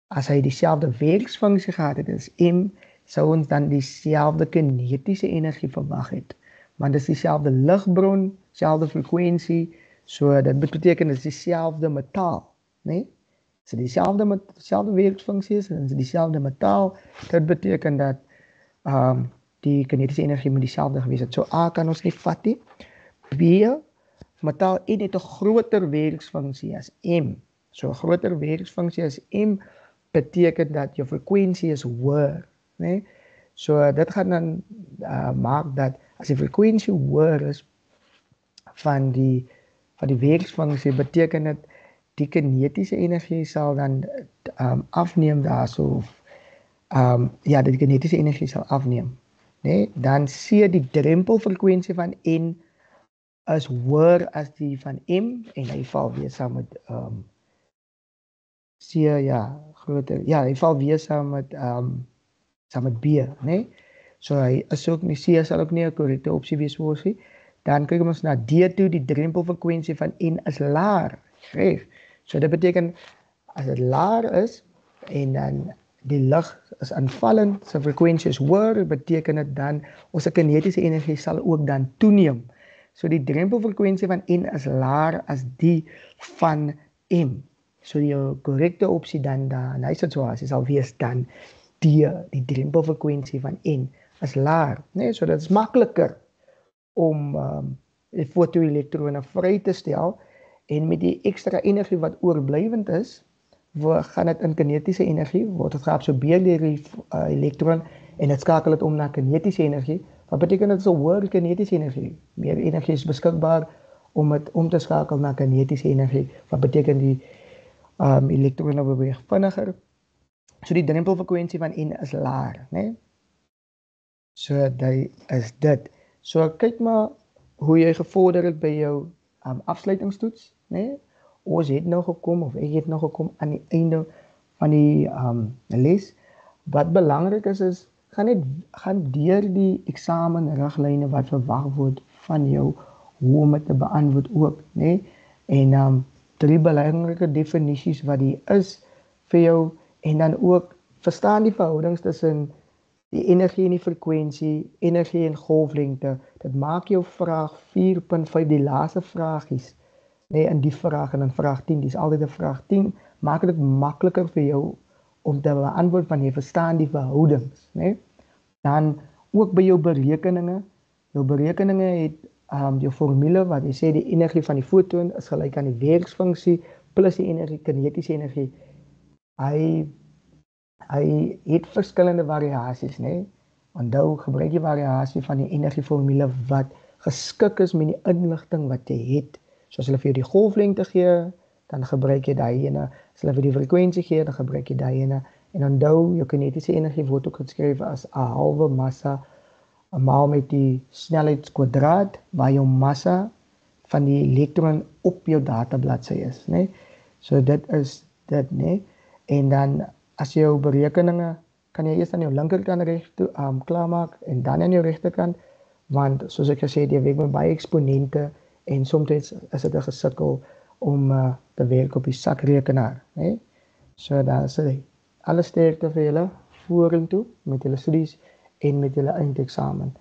As hy dieselfde werksfunksie gehad het as M, sou ons dan dieselfde kinetiese energie verwag het. Want dit is dieselfde ligbron, dieselfde frekwensie, so dit beteken dit is dieselfde metaal, nee? So dieselfde werksfunksie is en dieselfde metaal, dit beteken dat die kinetiese energie moet dieselfde gewees het. So A kan ons nie vat nie. B, metaal N het 'n groter werksfunksie as M. So 'n groter werksfunksie as M beteken dat jou frekwensie is hoër, né? So dit gaan dan maak dat as die frekwensie hoër is van die werksfunksie, beteken dit die kinetiese energie sal dan afneem daarso. Ja, die kinetiese energie sal afneem. Nee, dan C, die drempelfrekwensie van N is hoër as die van M en hy val weer saam met C, ja, groter. Ja, hy val weer saam met B, nee? So hy is ook nie, C sal ook nie 'n korrekte opsie wees vir ons nie. Dan kyk ons na D toe, die drempelfrekwensie van N is laer. Reg. So dit beteken as dit laer is en dan die lig is aanvallend, sy frekwensie is hoër, beteken dit dan ons kinetiese energie sal ook dan toeneem. So die drempelfrekwensie van N is laer as die van M. So jou korrekte opsie dan daar in hy situasie sal wees dan die drempelfrekwensie van N is laer. Nee, so dit is makliker om die fotoelektrone vry te stel en met die ekstra energie wat oorblywend is, gaan dit in kinetiese energie, word dit geabsorbeer deur die elektron en dit skakel dit om na kinetiese energie. Wat beteken dit is 'n hoër kinetiese energie? Meer energie is beskikbaar om dit om te skakel na kinetiese energie. Wat beteken die elektrone beweeg vinniger. So die drempelfrekwensie van N is laer, né? So dit is dit. So kyk maar hoe jy gevorder het by jou afsluitingstoets, né? Ons het nou gekom, of ek het nou gekom aan die einde van die les. Wat belangrik is gaan deur die eksamenriglyne wat verwag word van jou, hoe om dit te beantwoord ook, né? En 3 belangrike definisies wat die is vir jou, en dan ook verstaan die verhoudings tussen die energie en die frekwensie, energie en golflengte. Dit maak jou vraag 4.5, die laaste vraagies, nee, in die vraag en in vraag 10, die is altyd 'n vraag 10, maak dit makliker vir jou om te beantwoord van jy verstaan die verhoudings, nee? Dan ook by jou berekeninge het jou formule wat jy sê die energie van die foton is gelyk aan die werksfunksie plus die energie, kinetiese energie. Hy het verskillende variasies, nee? Onthou, gebruik jy variasie van die energieformule wat geskik is met die inligting wat jy het. So as hulle vir jou die golflengte gee, dan gebruik jy daai ene. As hulle vir die frekwensie gee, dan gebruik jy daai ene. En onthou, jou kinetiese energie word ook geskryf as 'n halwe massa maal met die snelheidskwadraat waar jou massa van die elektron op jou databladsy is, né? So dit is dit, né? En dan as jy jou berekeninge kan jy eers aan jou linkerkant reg toe klaarmaak en dan aan jou regterkant, want soos ek gesê het, jy werk met baie eksponente en soms is dit 'n gesukkel om te werk op die sakrekenaar, né? So dan is dit. Alle sterkte vir julle vorentoe met julle studies en met julle eindeksamen.